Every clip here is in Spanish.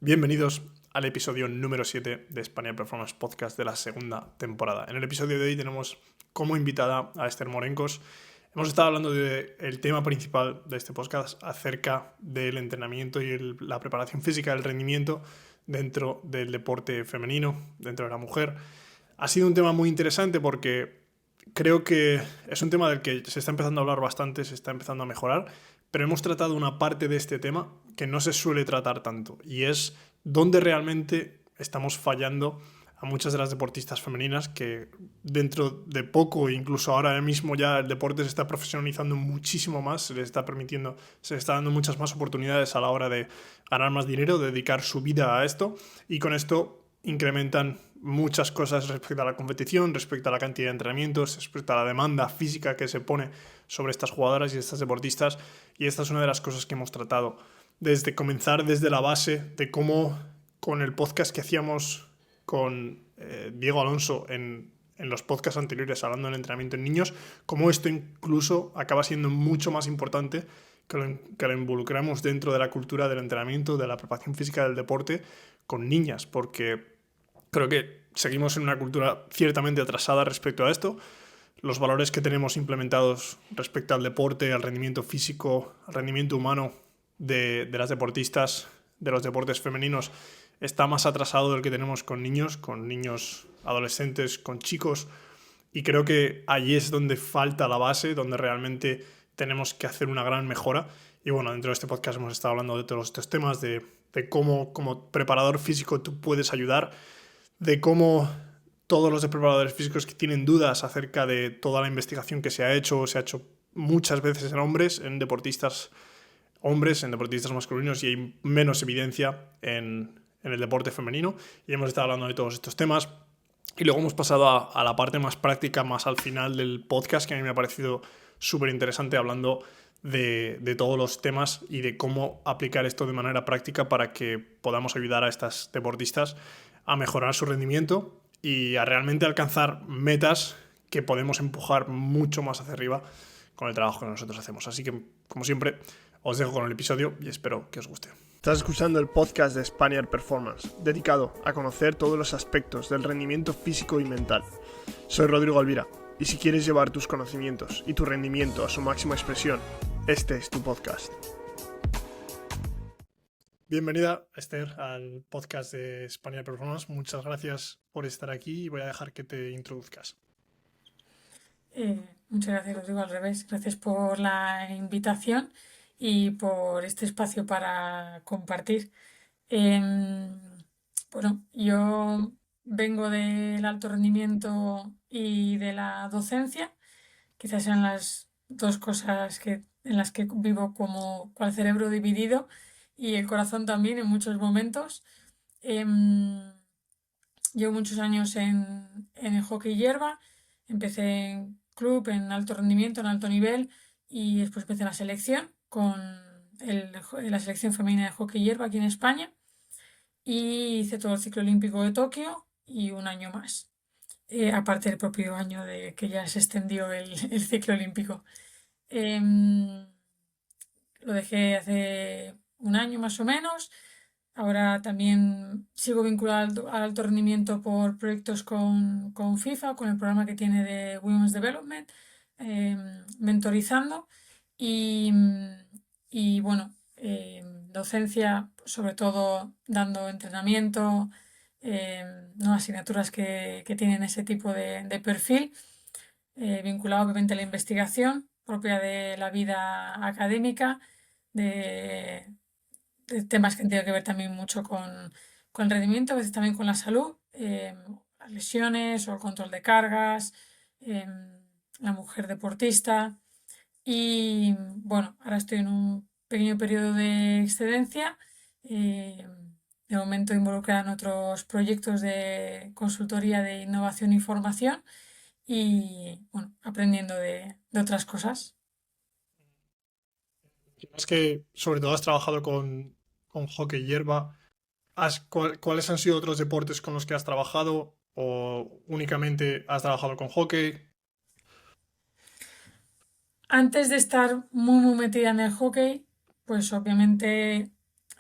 Bienvenidos al episodio número 7 de Spaniard Performance Podcast de la segunda temporada. En el episodio de hoy tenemos como invitada a Esther Morencos. Hemos estado hablando del tema principal de este podcast acerca del entrenamiento y la preparación física, el rendimiento dentro del deporte femenino, dentro de la mujer. Ha sido un tema muy interesante porque creo que es un tema del que se está empezando a hablar bastante, se está empezando a mejorar, pero hemos tratado una parte de este tema que no se suele tratar tanto, y es dónde realmente estamos fallando a muchas de las deportistas femeninas que dentro de poco, incluso ahora mismo ya el deporte se está profesionalizando muchísimo más, se les está permitiendo, se les está dando muchas más oportunidades a la hora de ganar más dinero, de dedicar su vida a esto, y con esto incrementan muchas cosas respecto a la competición, respecto a la cantidad de entrenamientos, respecto a la demanda física que se pone sobre estas jugadoras y estas deportistas, y esta es una de las cosas que hemos tratado desde comenzar desde la base de cómo con el podcast que hacíamos con Diego Alonso en los podcasts anteriores hablando del entrenamiento en niños, cómo esto incluso acaba siendo mucho más importante que lo involucramos dentro de la cultura del entrenamiento, de la preparación física del deporte con niñas, porque creo que seguimos en una cultura ciertamente atrasada respecto a esto. Los valores que tenemos implementados respecto al deporte, al rendimiento físico, al rendimiento humano de las deportistas, de los deportes femeninos, está más atrasado del que tenemos con niños adolescentes, con chicos, y creo que allí es donde falta la base, donde realmente tenemos que hacer una gran mejora. Y bueno, dentro de este podcast hemos estado hablando de todos estos temas, de cómo como preparador físico tú puedes ayudar, de cómo todos los preparadores físicos que tienen dudas acerca de toda la investigación que se ha hecho muchas veces en hombres, en deportistas hombres, en deportistas masculinos, y hay menos evidencia en el deporte femenino, y hemos estado hablando de todos estos temas. Y luego hemos pasado a la parte más práctica, más al final del podcast, que a mí me ha parecido súper interesante, hablando de todos los temas y de cómo aplicar esto de manera práctica para que podamos ayudar a estas deportistas a mejorar su rendimiento y a realmente alcanzar metas que podemos empujar mucho más hacia arriba con el trabajo que nosotros hacemos. Así que, como siempre, os dejo con el episodio y espero que os guste. Estás escuchando el podcast de Spaniard Performance, dedicado a conocer todos los aspectos del rendimiento físico y mental. Soy Rodrigo Alvira, y si quieres llevar tus conocimientos y tu rendimiento a su máxima expresión, este es tu podcast. Bienvenida, Esther, al podcast de Spaniard Performance. Muchas gracias por estar aquí y voy a dejar que te introduzcas. Muchas gracias, Rodrigo, al revés. Gracias por la invitación y por este espacio para compartir. Bueno, yo vengo del alto rendimiento y de la docencia. Quizás sean las dos cosas en las que vivo como cual cerebro dividido, y el corazón también en muchos momentos. Llevo muchos años en el hockey hierba. Empecé en club, en alto rendimiento, en alto nivel, y después empecé en la selección con la selección femenina de hockey hierba aquí en España, y hice todo el ciclo olímpico de Tokio y un año más, aparte del propio año de que ya se extendió el ciclo olímpico. Em, lo dejé hace un año más o menos. Ahora también sigo vinculado al alto rendimiento por proyectos con FIFA, con el programa que tiene de Women's Development, mentorizando, y, bueno, docencia, sobre todo dando entrenamiento, no asignaturas que tienen ese tipo de perfil, vinculado obviamente a la investigación propia de la vida académica, de, de temas que tienen que ver también mucho con el rendimiento, a veces también con la salud, las lesiones o el control de cargas, la mujer deportista. Y bueno, ahora estoy en un pequeño periodo de excedencia, de momento involucrada en otros proyectos de consultoría de innovación y formación, y bueno, aprendiendo de otras cosas. Es que sobre todo has trabajado con hockey hierba. ¿Cuáles han sido otros deportes con los que has trabajado o únicamente has trabajado con hockey? Antes de estar muy metida en el hockey, pues obviamente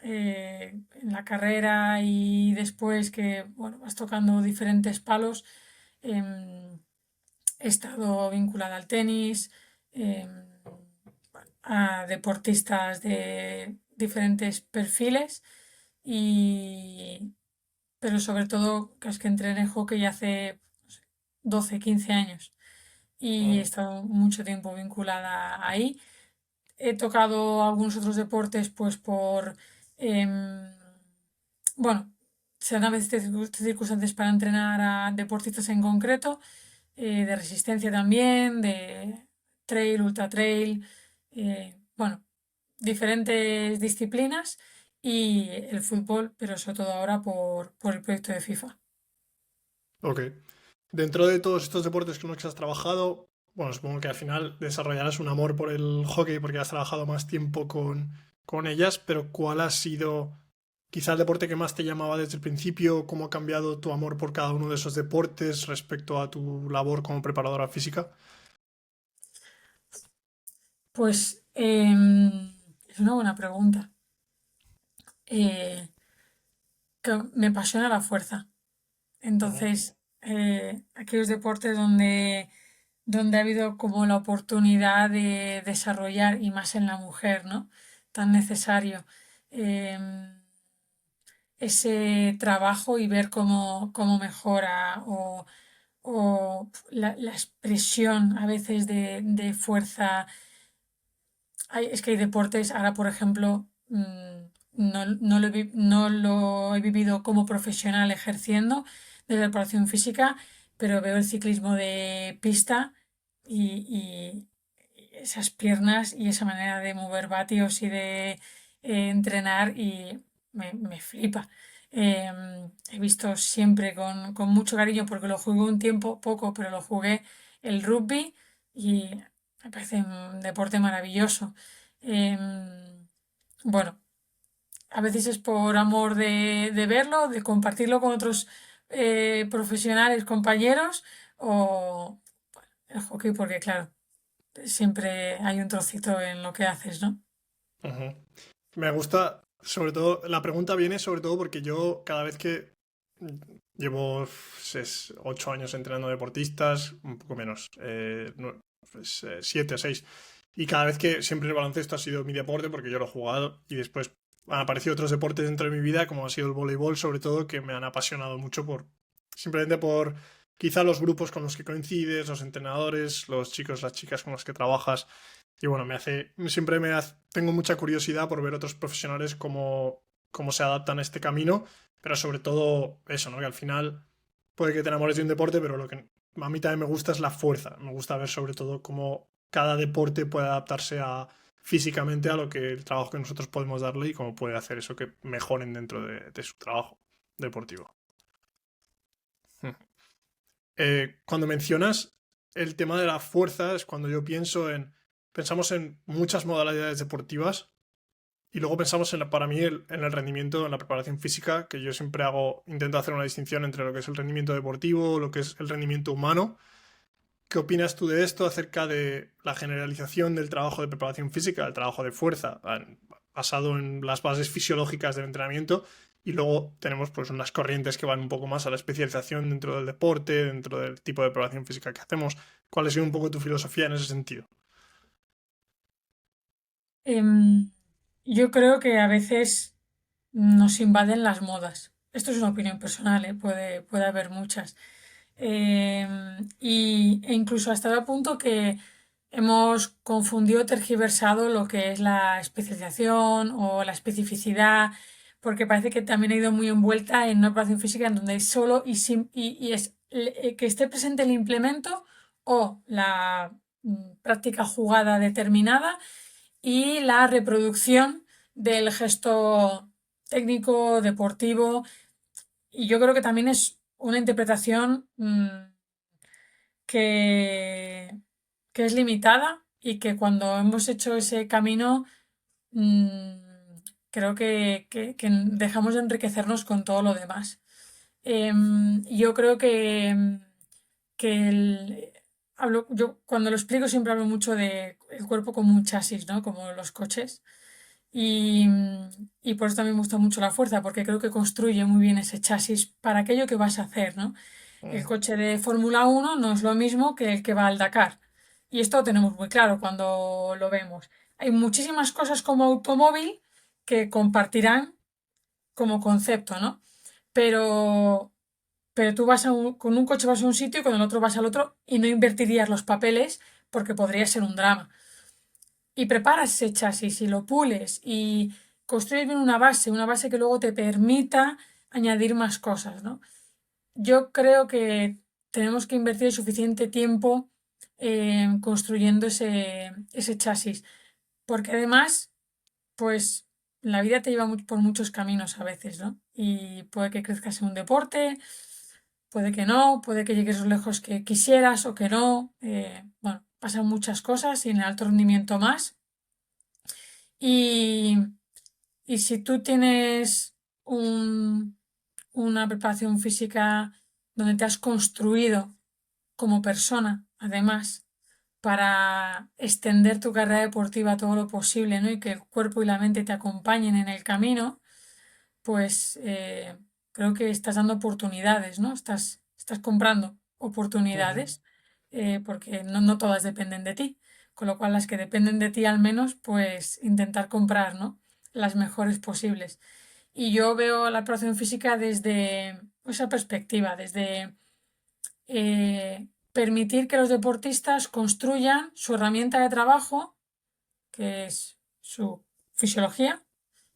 en la carrera y después que, bueno, vas tocando diferentes palos. em, He estado vinculada al tenis, em, a deportistas de diferentes perfiles y, pero sobre todo que es que entrené hockey hace no sé, 12, 15 años y he Ujú. estado mucho tiempo vinculada ahí. He tocado algunos otros deportes pues por, em, bueno, se dan a veces circunstancias para entrenar a deportistas en concreto, de resistencia también, de trail, ultra trail, bueno, diferentes disciplinas y el fútbol, pero sobre todo ahora por el proyecto de FIFA. Ok. Dentro de todos estos deportes con los que has trabajado, bueno, supongo que al final desarrollarás un amor por el hockey porque has trabajado más tiempo con ellas, pero ¿cuál ha sido quizá el deporte que más te llamaba desde el principio? ¿Cómo ha cambiado tu amor por cada uno de esos deportes respecto a tu labor como preparadora física? Pues es una buena pregunta. Eh, que me apasiona la fuerza. Ujú. Entonces, aquellos deportes donde ha habido como la oportunidad de desarrollar, y más en la mujer, ¿no? Tan necesario, em, ese trabajo y ver cómo mejora o la expresión a veces de fuerza. Es que hay deportes, ahora por ejemplo, no lo he vivido como profesional ejerciendo de preparación física, pero veo el ciclismo de pista y esas piernas y esa manera de mover vatios y de entrenar y me flipa. He visto siempre con mucho cariño porque lo jugué un tiempo, poco, pero lo jugué el rugby y me parece un deporte maravilloso. Em, bueno, a veces es por amor de verlo, de compartirlo con otros profesionales, compañeros, o el hockey, porque claro, siempre hay un trocito en lo que haces, ¿no? Ujú. Me gusta, sobre todo, la pregunta viene sobre todo porque yo cada vez que llevo 8 años entrenando deportistas, un poco menos, 7 o 6, y cada vez que siempre el baloncesto ha sido mi deporte porque yo lo he jugado y después han aparecido otros deportes dentro de mi vida, como ha sido el voleibol, sobre todo, que me han apasionado mucho simplemente por quizá los grupos con los que coincides, los entrenadores, los chicos, las chicas con los que trabajas. Y bueno, tengo mucha curiosidad por ver otros profesionales cómo se adaptan a este camino, pero sobre todo eso, ¿no? Que al final puede que te enamores de un deporte, pero lo que a mí también me gusta es la fuerza. Me gusta ver sobre todo cómo cada deporte puede adaptarse físicamente a lo que el trabajo que nosotros podemos darle y cómo puede hacer eso que mejoren dentro de su trabajo deportivo. Cuando mencionas el tema de la fuerza, es cuando yo pensamos en muchas modalidades deportivas y luego pensamos para mí, en el rendimiento, en la preparación física, que yo siempre intento hacer una distinción entre lo que es el rendimiento deportivo, lo que es el rendimiento humano. ¿Qué opinas tú de esto acerca de la generalización del trabajo de preparación física, el trabajo de fuerza, basado en las bases fisiológicas del entrenamiento? Y luego tenemos pues unas corrientes que van un poco más a la especialización dentro del deporte, dentro del tipo de preparación física que hacemos. ¿Cuál ha sido un poco tu filosofía en ese sentido? Em, yo creo que a veces nos invaden las modas. Esto es una opinión personal, ¿eh? Puede haber muchas. E incluso hasta el punto que hemos confundido, tergiversado lo que es la especialización o la especificidad, porque parece que también ha ido muy envuelta en una preparación física en donde es solo y es que esté presente el implemento o la práctica jugada determinada y la reproducción del gesto técnico, deportivo. Y yo creo que también es una interpretación que, que es limitada y que cuando hemos hecho ese camino, mm, creo que dejamos de enriquecernos con todo lo demás. Yo creo que yo cuando lo explico siempre hablo mucho de el cuerpo como un chasis, ¿no? Como los coches. Y, y por eso también me gusta mucho la fuerza, porque creo que construye muy bien ese chasis para aquello que vas a hacer, ¿no? El Ujú, coche de Fórmula 1 no es lo mismo que el que va al Dakar. Y esto lo tenemos muy claro cuando lo vemos. Hay muchísimas cosas como automóvil que compartirán como concepto, ¿no? Pero, pero tú con un coche vas a un sitio y con el otro vas al otro y no invertirías los papeles porque podría ser un drama. Y preparas ese chasis y lo pules y construyes bien una base que luego te permita añadir más cosas, ¿no? Yo creo que tenemos que invertir suficiente tiempo construyendo ese chasis, porque además, pues la vida te lleva por muchos caminos a veces, ¿no? Y puede que crezcas en un deporte, puede que no, puede que llegues a los lejos que quisieras o que no. Bueno, pasan muchas cosas y en el alto rendimiento más. Y, y si tú tienes una preparación física donde te has construido como persona, además, para extender tu carrera deportiva todo lo posible, ¿no? Y que el cuerpo y la mente te acompañen en el camino, pues creo que estás dando oportunidades, ¿no? Estás comprando ujú, oportunidades porque no todas dependen de ti. Con lo cual, las que dependen de ti al menos, pues intentar comprar, ¿no? Las mejores posibles. Y yo veo la preparación física desde esa perspectiva, desde permitir que los deportistas construyan su herramienta de trabajo, que es su fisiología,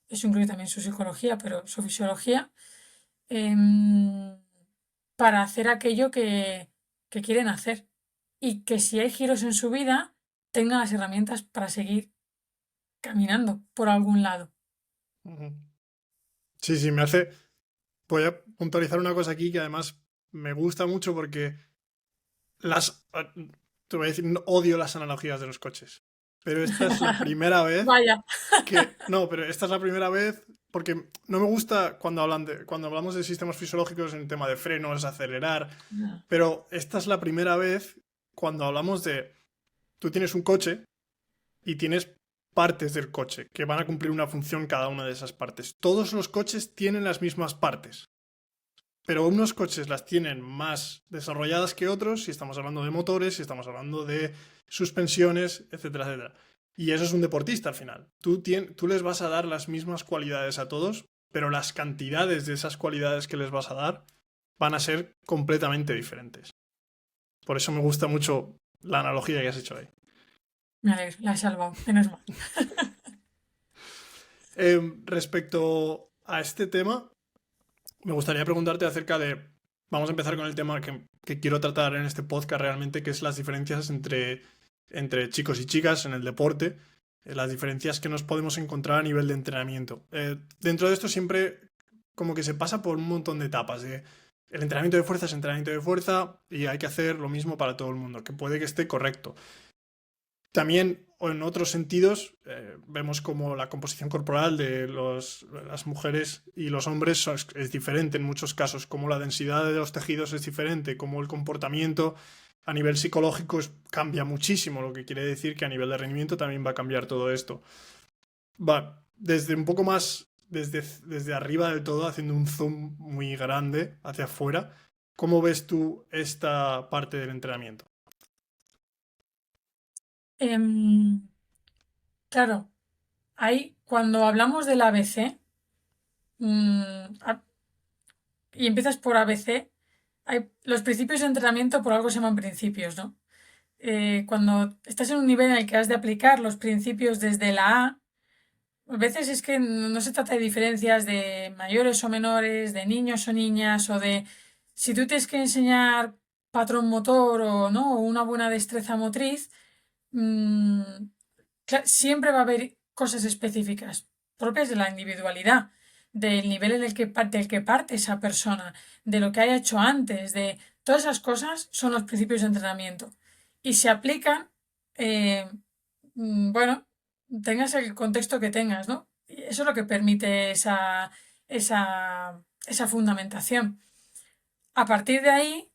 eso incluye también su psicología, pero su fisiología, em, para hacer aquello que quieren hacer. Y que si hay giros en su vida, tengan las herramientas para seguir caminando por algún lado. ujú. Sí, sí, me hace... Voy a puntualizar una cosa aquí que además me gusta mucho porque las... Te voy a decir, odio las analogías de los coches. Pero esta es la primera vez Vaya. que... No, pero esta es la primera vez porque no me gusta cuando hablamos de sistemas fisiológicos en tema de frenos, acelerar, pero esta es la primera vez cuando hablamos de... Tú tienes un coche y tienes partes del coche que van a cumplir una función cada una de esas partes. Todos los coches tienen las mismas partes, pero unos coches las tienen más desarrolladas que otros, si estamos hablando de motores, si estamos hablando de suspensiones, etcétera, etcétera. Y eso es un deportista al final. Tú les vas a dar las mismas cualidades a todos, pero las cantidades de esas cualidades que les vas a dar van a ser completamente diferentes. Por eso me gusta mucho la analogía que has hecho ahí. Me alegro, la he salvado, menos mal. Respecto a este tema, me gustaría preguntarte acerca de, vamos a empezar con el tema que quiero tratar en este podcast realmente, que es las diferencias entre chicos y chicas en el deporte, las diferencias que nos podemos encontrar a nivel de entrenamiento. Dentro de esto siempre como que se pasa por un montón de etapas. El entrenamiento de fuerza es entrenamiento de fuerza y hay que hacer lo mismo para todo el mundo, que puede que esté correcto. También, o en otros sentidos, vemos como la composición corporal de las mujeres y los hombres es diferente en muchos casos, como la densidad de los tejidos es diferente, como el comportamiento a nivel psicológico cambia muchísimo, lo que quiere decir que a nivel de rendimiento también va a cambiar todo esto. Va, desde un poco más, desde arriba del todo, haciendo un zoom muy grande hacia afuera, ¿cómo ves tú esta parte del entrenamiento? Em, claro, ahí cuando hablamos del ABC y empiezas por ABC, los principios de entrenamiento por algo se llaman principios, ¿no? Cuando estás en un nivel en el que has de aplicar los principios desde la a veces es que no se trata de diferencias de mayores o menores, de niños o niñas, o de si tú tienes que enseñar patrón motor o no, o una buena destreza motriz, mm, siempre va a haber cosas específicas propias de la individualidad, del nivel en el del que parte esa persona, de lo que haya hecho antes, de todas esas cosas son los principios de entrenamiento y se aplican, eh, bueno, tengas el contexto que tengas, ¿no? Y eso es lo que permite esa fundamentación. A partir de ahí,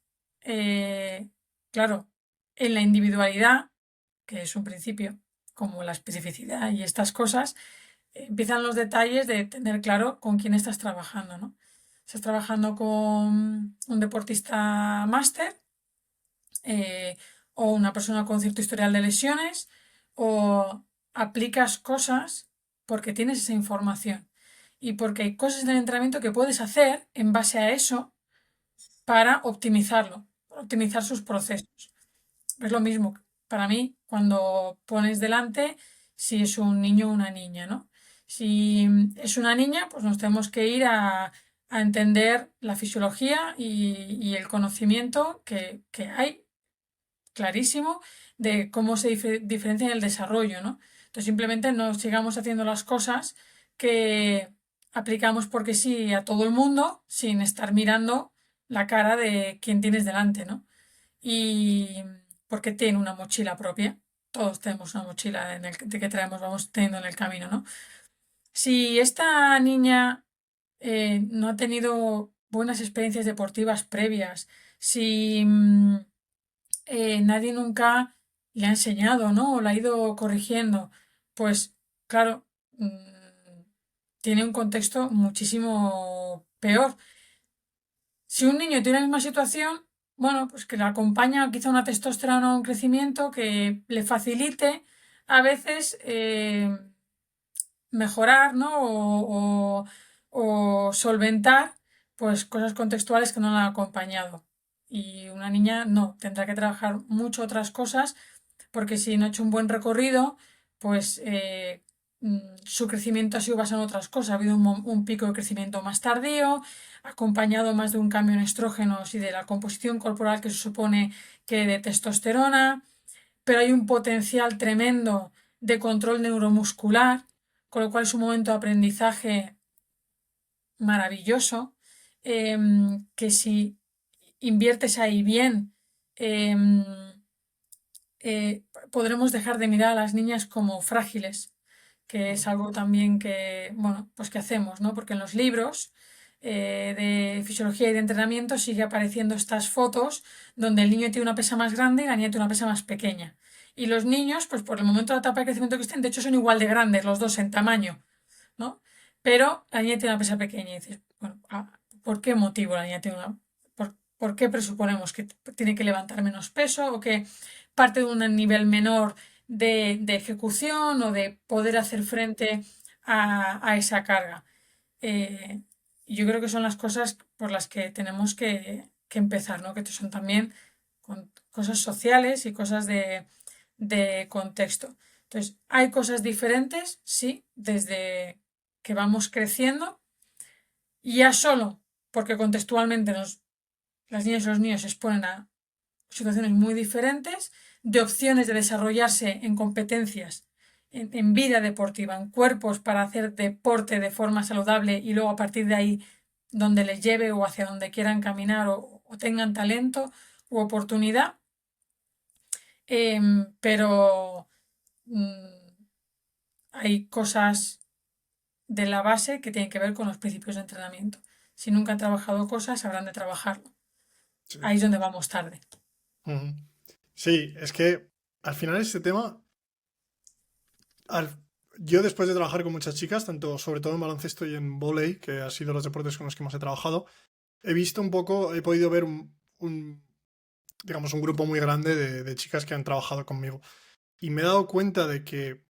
claro, en la individualidad, que es un principio, como la especificidad y estas cosas, empiezan los detalles de tener claro con quién estás trabajando, ¿no? Estás trabajando con un deportista máster, eh, o una persona con cierto historial de lesiones, o aplicas cosas porque tienes esa información y porque hay cosas en el entrenamiento que puedes hacer en base a eso para optimizarlo, optimizar sus procesos. Es lo mismo para mí cuando pones delante si es un niño o una niña, ¿no? Si es una niña, pues nos tenemos que ir a entender la fisiología y el conocimiento que hay clarísimo de cómo se diferencia en el desarrollo, ¿no? Entonces simplemente no sigamos haciendo las cosas que aplicamos porque sí a todo el mundo sin estar mirando la cara de quien tienes delante, ¿no? Y porque tiene una mochila propia. Todos tenemos una mochila de que traemos, vamos teniendo en el camino, ¿no? Si esta niña no ha tenido buenas experiencias deportivas previas, si nadie nunca le ha enseñado, ¿no? O la ha ido corrigiendo, pues claro, tiene un contexto muchísimo peor. Si un niño tiene la misma situación, bueno, pues que le acompaña quizá una testosterona o un crecimiento que le facilite a veces mejorar, ¿no? O solventar pues cosas contextuales que no la han acompañado. Y una niña no, tendrá que trabajar mucho otras cosas porque si no ha hecho un buen recorrido, pues su crecimiento ha sido basado en otras cosas. Ha habido un pico de crecimiento más tardío, acompañado más de un cambio en estrógenos y de la composición corporal que se supone que de testosterona, pero hay un potencial tremendo de control neuromuscular, con lo cual es un momento de aprendizaje maravilloso, que si inviertes ahí bien, em, podremos dejar de mirar a las niñas como frágiles, que es algo también que, bueno, pues que hacemos, ¿no? Porque en los libros de fisiología y de entrenamiento sigue apareciendo estas fotos donde el niño tiene una pesa más grande y la niña tiene una pesa más pequeña. Y los niños, pues por el momento de la etapa de crecimiento que estén, de hecho son igual de grandes los dos en tamaño, ¿no? Pero la niña tiene una pesa pequeña y dices, bueno, ¿por qué motivo la niña tiene una... por qué presuponemos que tiene que levantar menos peso o que parte de un nivel menor de ejecución o de poder hacer frente a esa carga? Eh, yo creo que son las cosas por las que tenemos que empezar, ¿no? Que son también cosas sociales y cosas de contexto. Entonces, hay cosas diferentes, sí, desde que vamos creciendo, y ya solo porque contextualmente las niñas y los niños se exponen a situaciones muy diferentes, de opciones de desarrollarse en competencias, en vida deportiva, en cuerpos para hacer deporte de forma saludable y luego a partir de ahí donde les lleve o hacia donde quieran caminar o tengan talento u oportunidad. Pero hay cosas de la base que tienen que ver con los principios de entrenamiento. Si nunca han trabajado cosas, habrán de trabajarlo. Sí. Ahí es donde vamos tarde. Ujú. Sí, es que al final este tema, al- yo después de trabajar con muchas chicas, tanto sobre todo en baloncesto y en vóley, que han sido los deportes con los que más he trabajado, he visto un poco, he podido ver digamos, un grupo muy grande de chicas que han trabajado conmigo. Y me he dado cuenta de que,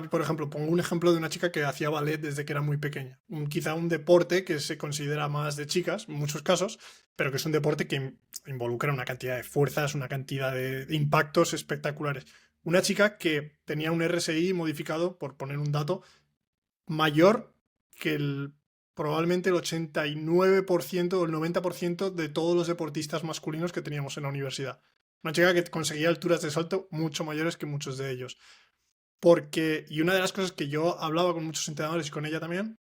por ejemplo, pongo un ejemplo de una chica que hacía ballet desde que era muy pequeña. Quizá un deporte que se considera más de chicas, en muchos casos, pero que es un deporte que involucra una cantidad de fuerzas, una cantidad de impactos espectaculares. Una chica que tenía un RSI modificado, por poner un dato, mayor que probablemente el 89% o el 90% de todos los deportistas masculinos que teníamos en la universidad. Una chica que conseguía alturas de salto mucho mayores que muchos de ellos. Porque, y una de las cosas que yo hablaba con muchos entrenadores y con ella también,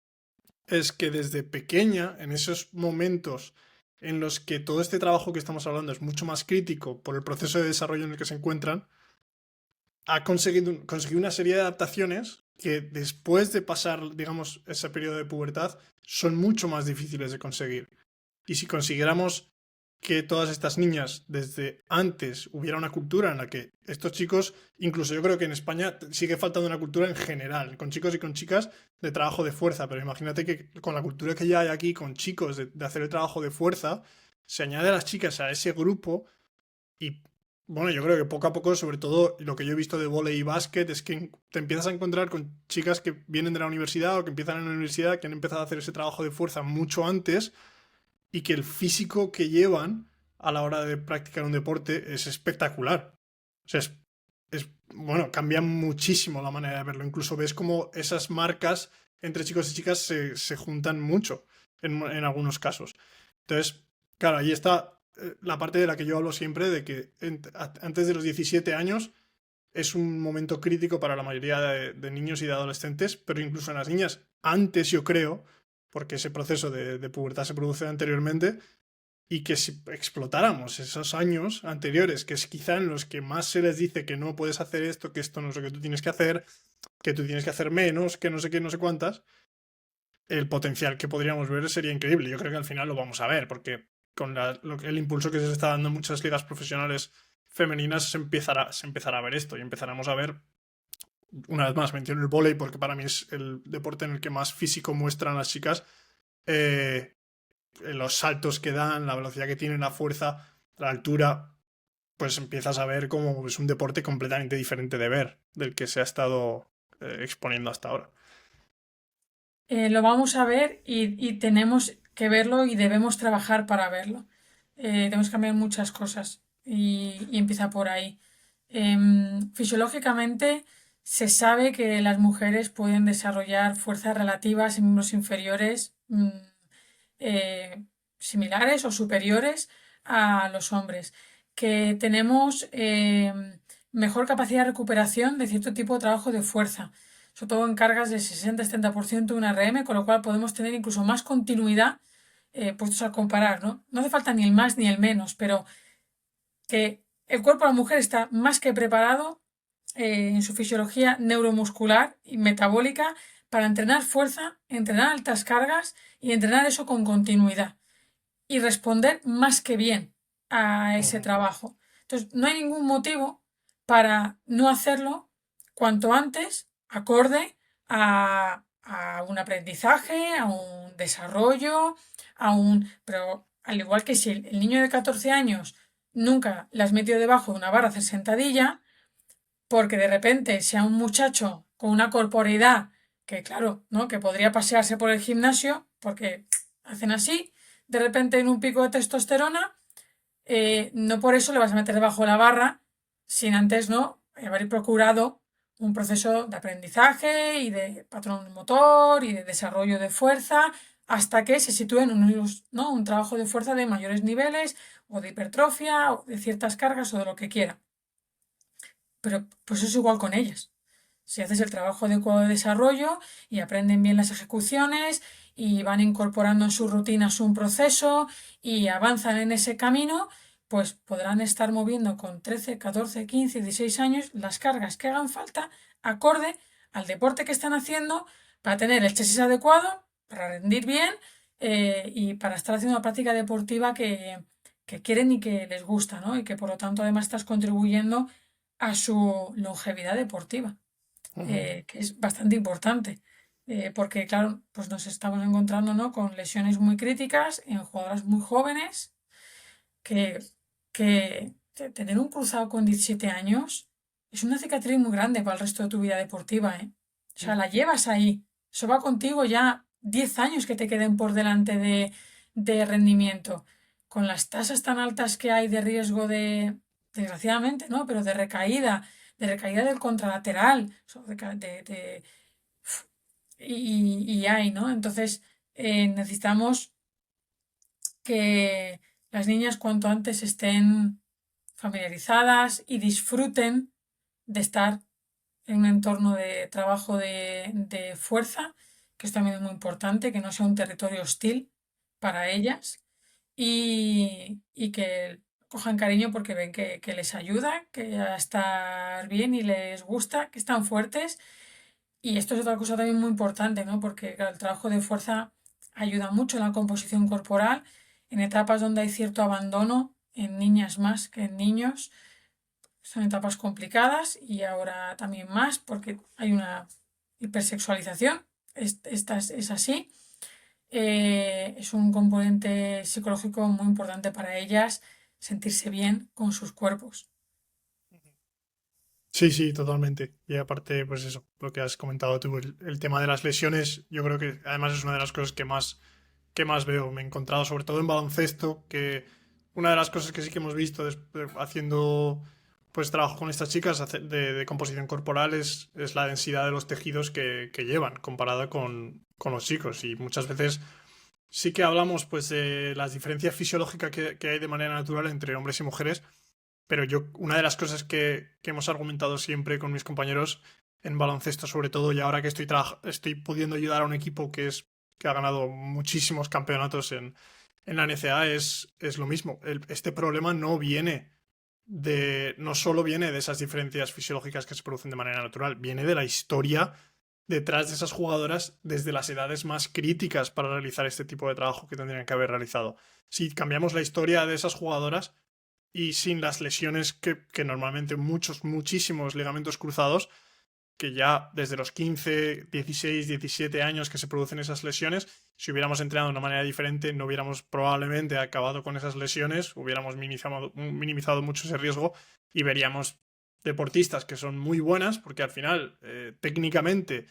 es que desde pequeña, en esos momentos en los que todo este trabajo que estamos hablando es mucho más crítico por el proceso de desarrollo en el que se encuentran, ha conseguido una serie de adaptaciones que después de pasar, digamos, ese periodo de pubertad, son mucho más difíciles de conseguir. Y si consiguiéramos que todas estas niñas desde antes hubiera una cultura en la que estos chicos, incluso yo creo que en España sigue faltando una cultura en general, con chicos y con chicas de trabajo de fuerza, pero imagínate que con la cultura que ya hay aquí con chicos de hacer el trabajo de fuerza, se añade a las chicas a ese grupo y bueno, yo creo que poco a poco, sobre todo lo que yo he visto de vóley y básquet, es que te empiezas a encontrar con chicas que vienen de la universidad o que empiezan en la universidad, que han empezado a hacer ese trabajo de fuerza mucho antes y que el físico que llevan a la hora de practicar un deporte es espectacular. O sea, bueno, cambia muchísimo la manera de verlo. Incluso ves como esas marcas entre chicos y chicas se juntan mucho en algunos casos. Entonces, claro, ahí está la parte de la que yo hablo siempre, de que antes de los 17 años es un momento crítico para la mayoría de niños y de adolescentes, pero incluso en las niñas antes, yo creo, porque ese proceso de pubertad se produce anteriormente, y que si explotáramos esos años anteriores, que es quizá en los que más se les dice que no puedes hacer esto, que esto no es lo que tú tienes que hacer, que tú tienes que hacer menos, que no sé qué, no sé cuántas, el potencial que podríamos ver sería increíble. Yo creo que al final lo vamos a ver, porque con el impulso que se está dando en muchas ligas profesionales femeninas se empezará a ver esto y empezaremos a ver, una vez más menciono el vóley porque para mí es el deporte en el que más físico muestran las chicas, eh, los saltos que dan, la velocidad que tienen, la fuerza, la altura, pues empiezas a ver como es un deporte completamente diferente de ver del que se ha estado exponiendo hasta ahora. Lo vamos a ver y tenemos que verlo y debemos trabajar para verlo. Tenemos que cambiar muchas cosas y empieza por ahí. Fisiológicamente se sabe que las mujeres pueden desarrollar fuerzas relativas en miembros inferiores eh, similares o superiores a los hombres, que tenemos mejor capacidad de recuperación de cierto tipo de trabajo de fuerza, sobre todo en cargas de 60-70% de un RM, con lo cual podemos tener incluso más continuidad puestos a comparar, ¿no? No hace falta ni el más ni el menos, pero que el cuerpo de la mujer está más que preparado en su fisiología neuromuscular y metabólica para entrenar fuerza, entrenar altas cargas y entrenar eso con continuidad y responder más que bien a ese Ujú. trabajo. Entonces, no hay ningún motivo para no hacerlo cuanto antes, acorde a un aprendizaje, a un desarrollo, Pero al igual que si el niño de 14 años nunca le has metido debajo de una barra a hacer sentadilla, porque de repente sea un muchacho con una corporeidad que, claro, ¿no? Que podría pasearse por el gimnasio, porque hacen así, de repente en un pico de testosterona, no por eso le vas a meter debajo de la barra sin antes, ¿no? Haber procurado un proceso de aprendizaje y de patrón motor y de desarrollo de fuerza hasta que se sitúe en ¿no? un trabajo de fuerza de mayores niveles o de hipertrofia o de ciertas cargas o de lo que quiera. Pero pues es igual con ellas. Si haces el trabajo adecuado de desarrollo y aprenden bien las ejecuciones y van incorporando en sus rutinas un proceso y avanzan en ese camino, pues podrán estar moviendo con 13, 14, 15, 16 años las cargas que hagan falta acorde al deporte que están haciendo para tener el chasis adecuado, para rendir bien y para estar haciendo una práctica deportiva que quieren y que les gusta, ¿no? Y que por lo tanto además estás contribuyendo a su longevidad deportiva, Ujú. que es bastante importante, porque claro, pues nos estamos encontrando, ¿no? con lesiones muy críticas en jugadoras muy jóvenes, que, que tener un cruzado con 17 años es una cicatriz muy grande para el resto de tu vida deportiva, ¿eh? O sea, la llevas ahí, eso va contigo ya 10 años que te queden por delante de rendimiento, con las tasas tan altas que hay de riesgo desgraciadamente, ¿no? Pero de recaída del contralateral, y hay, ¿no? Entonces, necesitamos que las niñas cuanto antes estén familiarizadas y disfruten de estar en un entorno de trabajo de fuerza, que esto también es muy importante, que no sea un territorio hostil para ellas y que cojan cariño porque ven que les ayuda, que a estar bien y les gusta, que están fuertes. Y esto es otra cosa también muy importante, ¿no? Porque claro, el trabajo de fuerza ayuda mucho en la composición corporal, en etapas donde hay cierto abandono, en niñas más que en niños. Son etapas complicadas y ahora también más porque hay una hipersexualización. Esta es así. Es un componente psicológico muy importante para ellas sentirse bien con sus cuerpos. Sí, sí, totalmente. Y aparte, pues eso, lo que has comentado tú, el tema de las lesiones, yo creo que además es una de las cosas que más veo. Me he encontrado, sobre todo en baloncesto, que una de las cosas que sí que hemos visto haciendo pues trabajo con estas chicas de composición corporal es la densidad de los tejidos que llevan comparada con los chicos. Y muchas veces sí que hablamos pues de las diferencias fisiológicas que hay de manera natural entre hombres y mujeres, pero yo, una de las cosas que hemos argumentado siempre con mis compañeros en baloncesto, sobre todo, y ahora que estoy pudiendo ayudar a un equipo que ha ganado muchísimos campeonatos en la NCAA, es lo mismo. Este problema no solo viene de esas diferencias fisiológicas que se producen de manera natural, viene de la historia detrás de esas jugadoras desde las edades más críticas para realizar este tipo de trabajo que tendrían que haber realizado. Si cambiamos la historia de esas jugadoras, y sin las lesiones que normalmente muchísimos ligamentos cruzados, que ya desde los 15, 16, 17 años que se producen esas lesiones, si hubiéramos entrenado de una manera diferente, no hubiéramos probablemente acabado con esas lesiones, hubiéramos minimizado mucho ese riesgo y veríamos deportistas que son muy buenas, porque al final, técnicamente,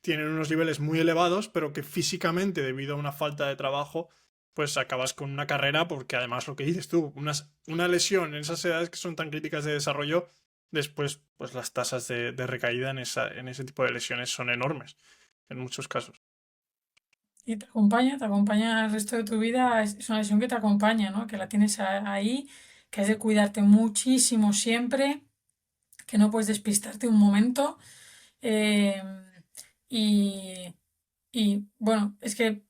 tienen unos niveles muy elevados, pero que físicamente, debido a una falta de trabajo, pues acabas con una carrera, porque además lo que dices tú, una lesión en esas edades que son tan críticas de desarrollo, después pues las tasas de recaída en ese tipo de lesiones son enormes, en muchos casos. Y te acompaña el resto de tu vida, es una lesión que te acompaña, ¿no? Que la tienes ahí, que has de cuidarte muchísimo siempre, que no puedes despistarte un momento. eh, y, y bueno, es que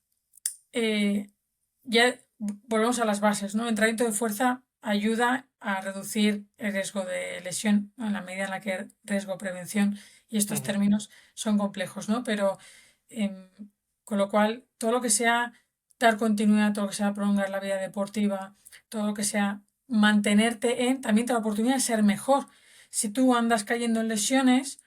ya volvemos a las bases, ¿no? El entrenamiento de fuerza ayuda a reducir el riesgo de lesión, ¿no? En la medida en la que riesgo-prevención y estos Ujú. términos son complejos, ¿no? Pero em, con lo cual, todo lo que sea dar continuidad, todo lo que sea prolongar la vida deportiva, todo lo que sea mantenerte también te da la oportunidad de ser mejor. Si tú andas cayendo en lesiones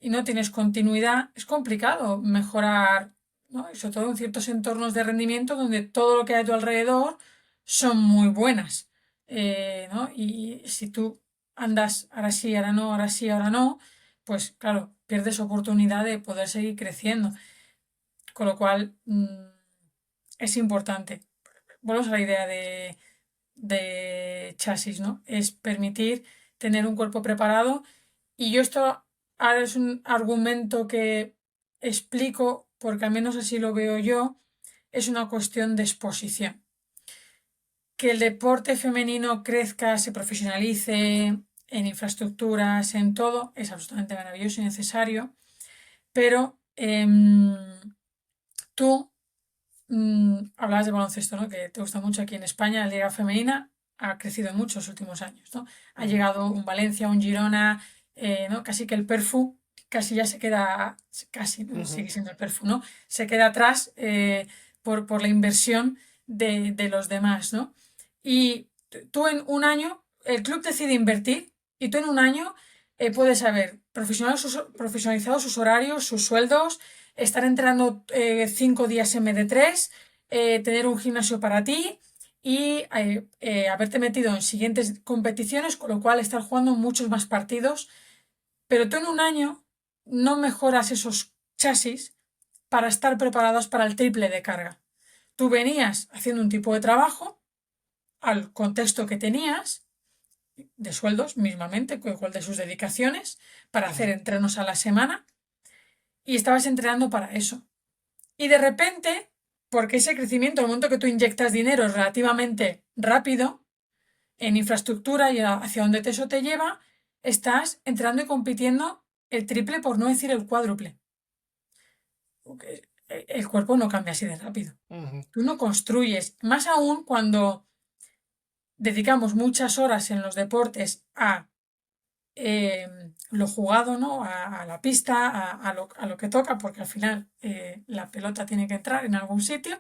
y no tienes continuidad, es complicado mejorar, ¿no? Y sobre todo en ciertos entornos de rendimiento donde todo lo que hay a tu alrededor son muy buenas, ¿no? Y si tú andas ahora sí, ahora no, ahora sí, ahora no, pues claro, pierdes oportunidad de poder seguir creciendo. Con lo cual, es importante. Volvemos a la idea de chasis, ¿no? Es permitir tener un cuerpo preparado. Y yo esto ahora es un argumento que explico, porque al menos así lo veo yo, es una cuestión de exposición. Que el deporte femenino crezca, se profesionalice en infraestructuras, en todo, es absolutamente maravilloso y necesario, pero tú hablabas de baloncesto, ¿no? Que te gusta mucho aquí en España, la liga femenina ha crecido mucho en los últimos años, ¿no? Ha Ujú. llegado un Valencia, un Girona, ¿no? Casi que el Perfu casi ya se queda, casi, ¿no? Ujú. Sigue siendo el Perfu, ¿no? Se queda atrás por la inversión de los demás, ¿no? Y tú en un año, el club decide invertir y tú en un año puedes haber profesionalizado sus horarios, sus sueldos, estar entrenando 5 días en vez de 3, tener un gimnasio para ti y haberte metido en siguientes competiciones, con lo cual estar jugando muchos más partidos. Pero tú en un año no mejoras esos chasis para estar preparados para el triple de carga. Tú venías haciendo un tipo de trabajo al contexto que tenías, de sueldos mismamente, con igual de sus dedicaciones, para hacer Ujú. entrenos a la semana, y estabas entrenando para eso. Y de repente, porque ese crecimiento, el momento que tú inyectas dinero es relativamente rápido en infraestructura y hacia donde eso te lleva, estás entrando y compitiendo el triple, por no decir el cuádruple. Porque el cuerpo no cambia así de rápido. Ujú. Tú no construyes, más aún cuando dedicamos muchas horas en los deportes a eh, lo jugado, ¿no? A la pista, a lo que toca, porque al final la pelota tiene que entrar en algún sitio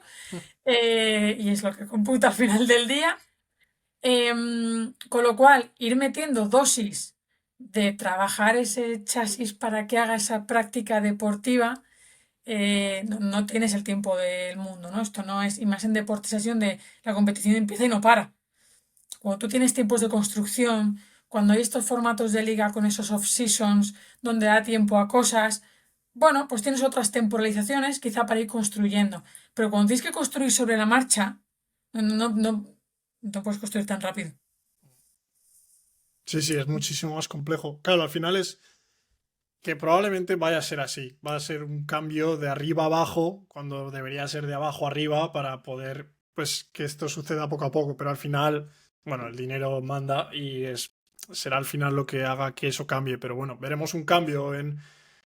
y es lo que computa al final del día. Con lo cual, ir metiendo dosis de trabajar ese chasis para que haga esa práctica deportiva, no tienes el tiempo del mundo, ¿no? Esto no es, y más en deportes así donde la competición empieza y no para. Cuando tú tienes tiempos de construcción, cuando hay estos formatos de liga con esos off-seasons donde da tiempo a cosas, bueno, pues tienes otras temporalizaciones quizá para ir construyendo. Pero cuando tienes que construir sobre la marcha, no puedes construir tan rápido. Sí, sí, es muchísimo más complejo. Claro, al final es que probablemente vaya a ser así. Va a ser un cambio de arriba a abajo, cuando debería ser de abajo a arriba para poder, pues, que esto suceda poco a poco. Pero al final, bueno, el dinero manda y será al final lo que haga que eso cambie. Pero bueno, veremos un cambio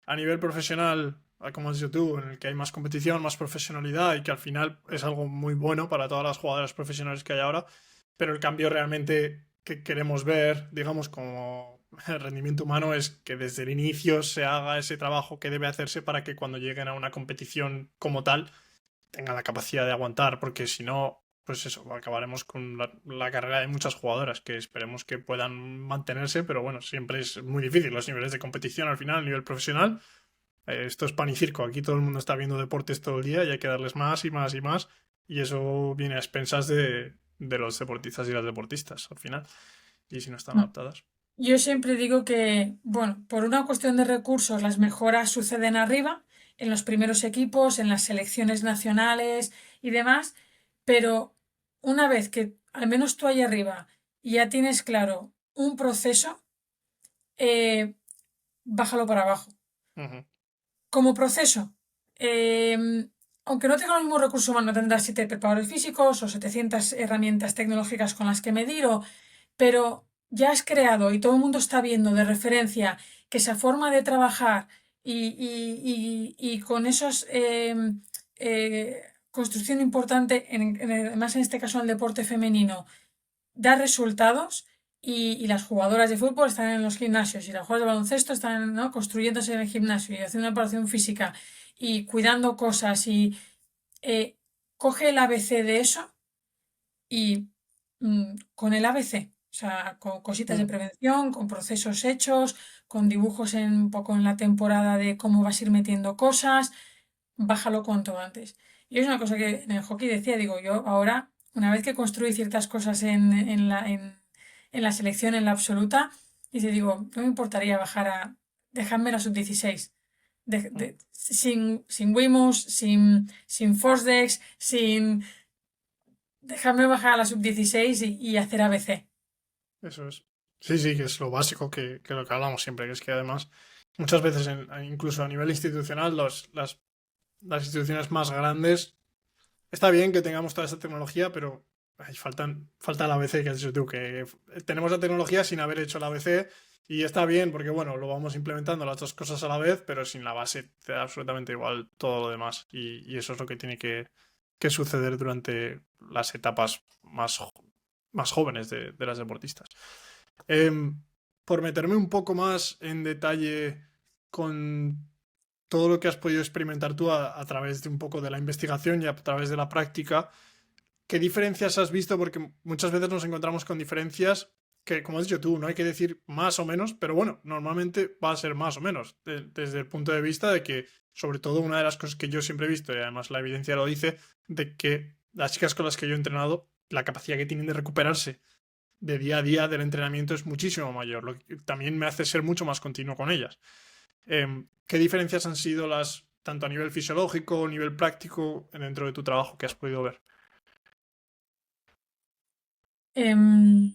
a nivel profesional, como has dicho tú, en el que hay más competición, más profesionalidad y que al final es algo muy bueno para todas las jugadoras profesionales que hay ahora. Pero el cambio realmente que queremos ver, digamos, como el rendimiento humano es que desde el inicio se haga ese trabajo que debe hacerse para que cuando lleguen a una competición como tal tengan la capacidad de aguantar, porque si no, pues eso, acabaremos con la carrera de muchas jugadoras que esperemos que puedan mantenerse, pero bueno, siempre es muy difícil los niveles de competición al final, a nivel profesional. Esto es pan y circo, aquí todo el mundo está viendo deportes todo el día y hay que darles más y más y más, y eso viene a expensas de los deportistas y las deportistas al final, y si no están adaptadas. Yo siempre digo que, bueno, por una cuestión de recursos, las mejoras suceden arriba, en los primeros equipos, en las selecciones nacionales y demás, pero una vez que al menos tú ahí arriba ya tienes claro un proceso, eh, bájalo para abajo. Ujú. Como proceso, aunque no tenga los mismos recursos humanos, tendrás 7 preparadores físicos o 700 herramientas tecnológicas con las que medir, pero ya has creado y todo el mundo está viendo de referencia que esa forma de trabajar y con esos construcción importante, además en este caso en el deporte femenino, da resultados y las jugadoras de fútbol están en los gimnasios y las jugadoras de baloncesto están, ¿no?, construyéndose en el gimnasio y haciendo una preparación física y cuidando cosas y eh, coge el ABC de eso y con el ABC, o sea, con cositas de Mm. prevención, con procesos hechos, con dibujos un poco en la temporada de cómo vas a ir metiendo cosas, bájalo cuanto antes. Y es una cosa que en el hockey decía, digo, yo ahora, una vez que construí ciertas cosas en la selección, en la absoluta, y te digo, no me importaría bajar a, dejarme la sub-16, Mm. sin Wimus, sin Forsdex, sin dejarme bajar a la sub-16 y hacer ABC. Eso es. Sí, sí, que es lo básico que lo que hablamos siempre, que es que además muchas veces, incluso a nivel institucional, las instituciones más grandes, está bien que tengamos toda esta tecnología, pero falta el ABC que has dicho tú, que tenemos la tecnología sin haber hecho el ABC y está bien porque, bueno, lo vamos implementando las dos cosas a la vez, pero sin la base te da absolutamente igual todo lo demás y eso es lo que tiene que suceder durante las etapas más jóvenes de las deportistas. Em, por meterme un poco más en detalle con todo lo que has podido experimentar tú a través de un poco de la investigación y a través de la práctica, ¿qué diferencias has visto? Porque muchas veces nos encontramos con diferencias que, como has dicho tú, no hay que decir más o menos, pero bueno, normalmente va a ser más o menos, desde el punto de vista de que, sobre todo, una de las cosas que yo siempre he visto, y además la evidencia lo dice, de que las chicas con las que yo he entrenado, la capacidad que tienen de recuperarse de día a día del entrenamiento es muchísimo mayor, lo que también me hace ser mucho más continuo con ellas. ¿Qué diferencias han sido tanto a nivel fisiológico o a nivel práctico, dentro de tu trabajo que has podido ver? Em,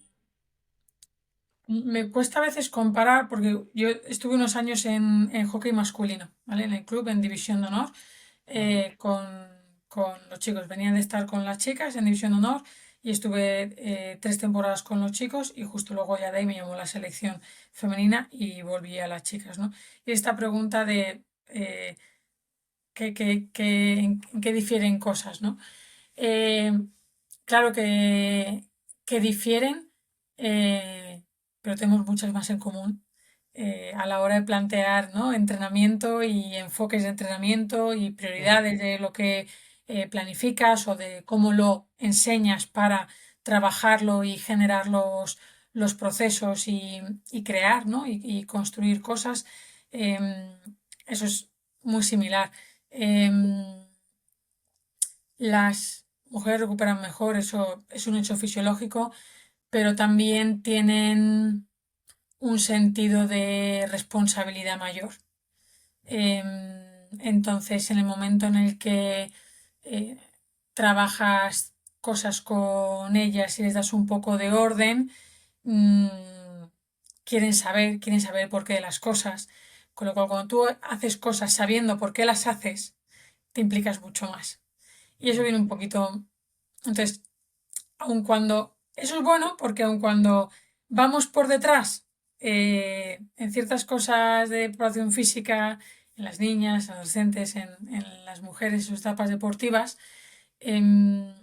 Me cuesta a veces comparar, porque yo estuve unos años en hockey masculino, ¿vale? En el club, en División de Honor, Ujú. con los chicos. Venía de estar con las chicas en División de Honor y estuve 3 temporadas con los chicos y justo luego ya de ahí me llamó la selección femenina y volví a las chicas, ¿no? Y esta pregunta de en qué difieren cosas, ¿no? Eh, claro que difieren, pero tenemos muchas más en común. a la hora de plantear, ¿no? Entrenamiento y enfoques de entrenamiento y Ujú. prioridades de lo que planificas o de cómo lo enseñas para trabajarlo y generar los procesos y crear, ¿no? Y construir cosas. Em, Eso es muy similar. Em, las mujeres recuperan mejor, eso es un hecho fisiológico, pero también tienen un sentido de responsabilidad mayor. Entonces, en el momento en el que eh, trabajas cosas con ellas y les das un poco de orden, mm, quieren saber por qué de las cosas. Con lo cual, cuando tú haces cosas sabiendo por qué las haces, te implicas mucho más. Y eso viene un poquito. Entonces, aun cuando eso es bueno, porque aun cuando vamos por detrás en ciertas cosas de preparación física, en las niñas, adolescentes, en las mujeres, en sus etapas deportivas, em,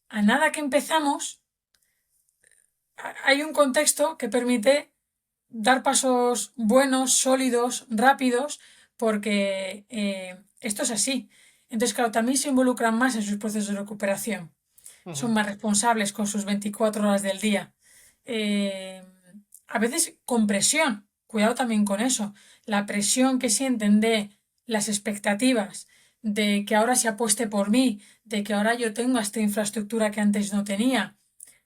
a nada que empezamos, hay un contexto que permite dar pasos buenos, sólidos, rápidos, porque esto es así. Entonces, claro, también se involucran más en sus procesos de recuperación, son Ujú. más responsables con sus 24 horas del día. Eh, a veces con presión, cuidado también con eso. La presión que sienten de las expectativas, de que ahora se apueste por mí, de que ahora yo tengo esta infraestructura que antes no tenía.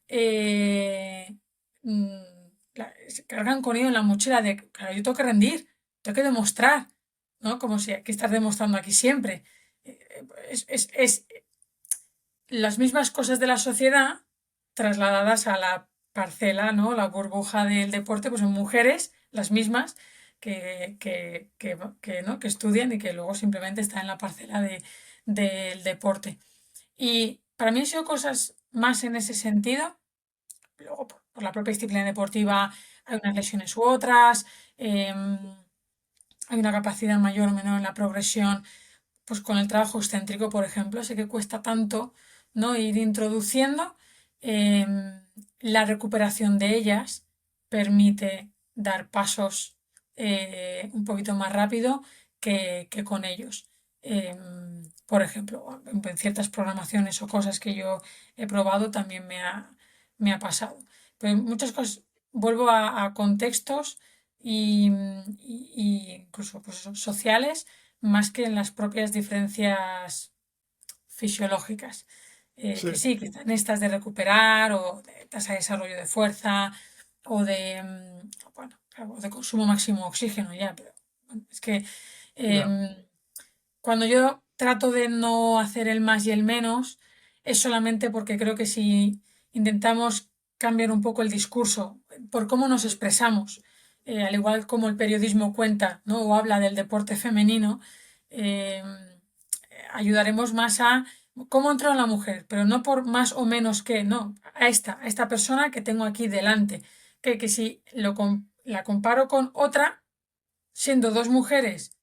Eh, mm, Se cargan con ello en la mochila de, claro, yo tengo que rendir, tengo que demostrar, ¿no? Como si hay que estar demostrando aquí siempre. Es las mismas cosas de la sociedad trasladadas a la parcela, ¿no? La burbuja del deporte, pues en mujeres, las mismas ¿no? Que estudian y que luego simplemente están en la parcela del deporte. Y para mí han sido cosas más en ese sentido. Luego, por la propia disciplina deportiva, hay unas lesiones u otras, hay una capacidad mayor o menor en la progresión pues con el trabajo excéntrico, por ejemplo, sé que cuesta tanto, ¿no? Ir introduciendo, la recuperación de ellas permite dar pasos un poquito más rápido que con ellos. Por ejemplo, en ciertas programaciones o cosas que yo he probado también me ha pasado. Pero en muchas cosas vuelvo a contextos y incluso pues, sociales más que en las propias diferencias fisiológicas. Que Sí, sí, que están estas de recuperar o de tasa de desarrollo de fuerza o de, bueno, claro, de consumo máximo de oxígeno ya, pero bueno, es que ya. em, cuando yo trato de no hacer el más y el menos, es solamente porque creo que si intentamos cambiar un poco el discurso por cómo nos expresamos, al igual como el periodismo cuenta, ¿no? O habla del deporte femenino, eh, ayudaremos más a cómo entró la mujer, pero no por más o menos que, no, a esta persona que tengo aquí delante, que si la comparo con otra, siendo dos mujeres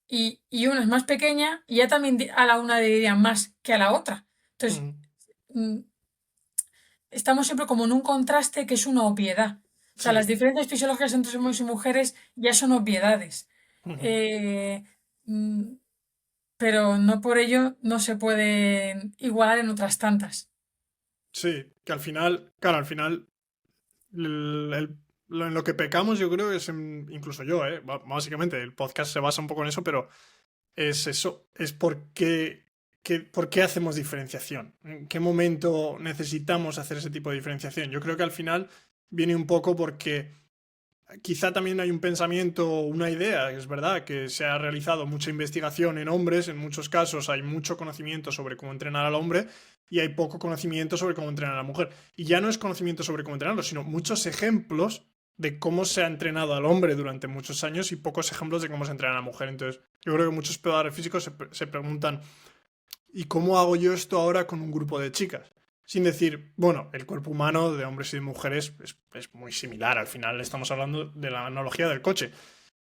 y una es más pequeña y ya también a la una le dirían más que a la otra. Entonces, Ujú. mm, estamos siempre como en un contraste que es una obviedad. O sea, las Sí. diferencias fisiológicas entre hombres y mujeres ya son obviedades. Ujú. Eh, mm, pero no por ello no se pueden igualar en otras tantas. Sí, que al final, claro, al final, en lo que pecamos yo creo que es, incluso yo, básicamente, el podcast se basa un poco en eso, pero es eso, es por qué hacemos diferenciación, en qué momento necesitamos hacer ese tipo de diferenciación. Yo creo que al final viene un poco porque quizá también hay un pensamiento, una idea, es verdad, que se ha realizado mucha investigación en hombres, en muchos casos hay mucho conocimiento sobre cómo entrenar al hombre y hay poco conocimiento sobre cómo entrenar a la mujer. Y ya no es conocimiento sobre cómo entrenarlo, sino muchos ejemplos de cómo se ha entrenado al hombre durante muchos años y pocos ejemplos de cómo se entrena a la mujer. Entonces, yo creo que muchos pedadores físicos se preguntan, ¿y cómo hago yo esto ahora con un grupo de chicas? Sin decir, bueno, el cuerpo humano de hombres y de mujeres es muy similar. Al final estamos hablando de la analogía del coche,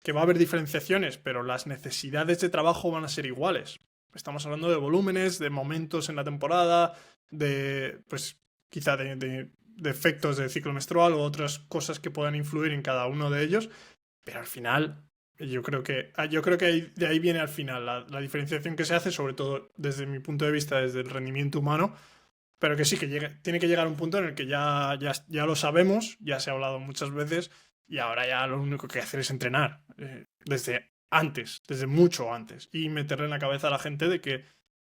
que va a haber diferenciaciones, pero las necesidades de trabajo van a ser iguales. Estamos hablando de volúmenes, de momentos en la temporada, de, pues, quizá de defectos del ciclo menstrual o otras cosas que puedan influir en cada uno de ellos, pero al final yo creo que de ahí viene al final la diferenciación que se hace, sobre todo desde mi punto de vista, desde el rendimiento humano, pero que sí, tiene que llegar a un punto en el que ya lo sabemos, ya se ha hablado muchas veces y ahora ya lo único que hay que hacer es entrenar desde antes, desde mucho antes, y meterle en la cabeza a la gente de que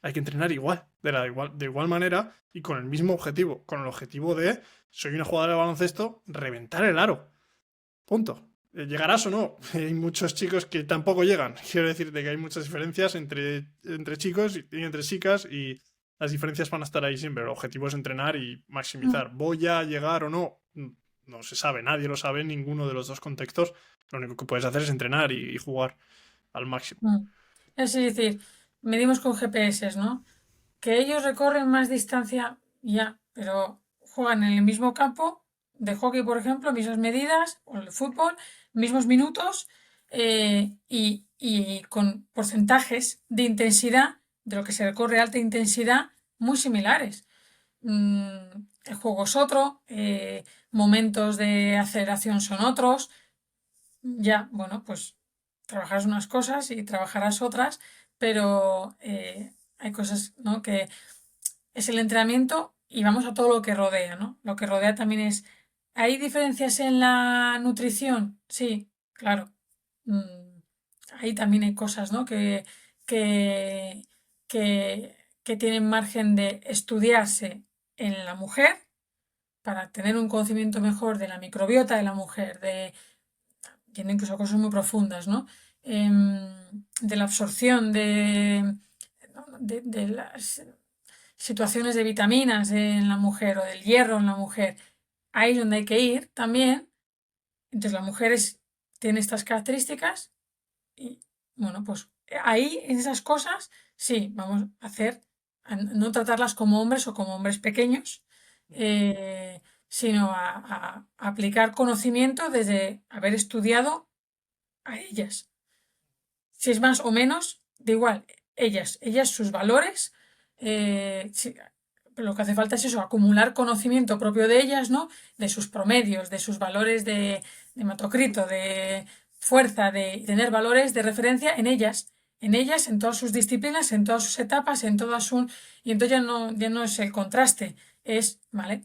hay que entrenar igual, de igual manera y con el mismo objetivo, con el objetivo de, soy una jugadora de baloncesto, reventar el aro. Punto. ¿Llegarás o no? Hay muchos chicos que tampoco llegan. Quiero decirte que hay muchas diferencias entre chicos y entre chicas y las diferencias van a estar ahí siempre. El objetivo es entrenar y Mm, maximizar. ¿Voy a llegar o no? No se sabe, nadie lo sabe en ninguno de los dos contextos. Lo único que puedes hacer es entrenar y jugar al máximo. mm. Es decir, medimos con GPS, ¿no? Que ellos recorren más distancia, ya, pero juegan en el mismo campo de hockey, por ejemplo, mismas medidas, o el fútbol, mismos minutos, y con porcentajes de intensidad, de lo que se recorre alta intensidad, muy similares. El juego es otro, momentos de aceleración son otros, ya, bueno, pues trabajarás unas cosas y trabajarás otras, pero hay cosas, ¿no? Que es el entrenamiento y vamos a todo lo que rodea, ¿no? Lo que rodea también es... ¿Hay diferencias en la nutrición? Sí, claro. Mm, ahí también hay cosas, ¿no? Que, que tienen margen de estudiarse en la mujer para tener un conocimiento mejor de la microbiota de la mujer, tiene incluso cosas muy profundas, ¿no? De la absorción de las situaciones de vitaminas en la mujer o del hierro en la mujer. Ahí es donde hay que ir también. Entonces las mujeres tienen estas características y, bueno, pues ahí en esas cosas sí, vamos a hacer, a no tratarlas como hombres o como hombres pequeños, sino a aplicar conocimiento desde haber estudiado a ellas. Si es más o menos, da igual, ellas sus valores, lo que hace falta es eso, acumular conocimiento propio de ellas, ¿no? De sus promedios, de sus valores de hematocrito, de fuerza, de tener valores de referencia en ellas, en todas sus disciplinas, en todas sus etapas, en todas sus... Y entonces ya no es el contraste, es, ¿vale?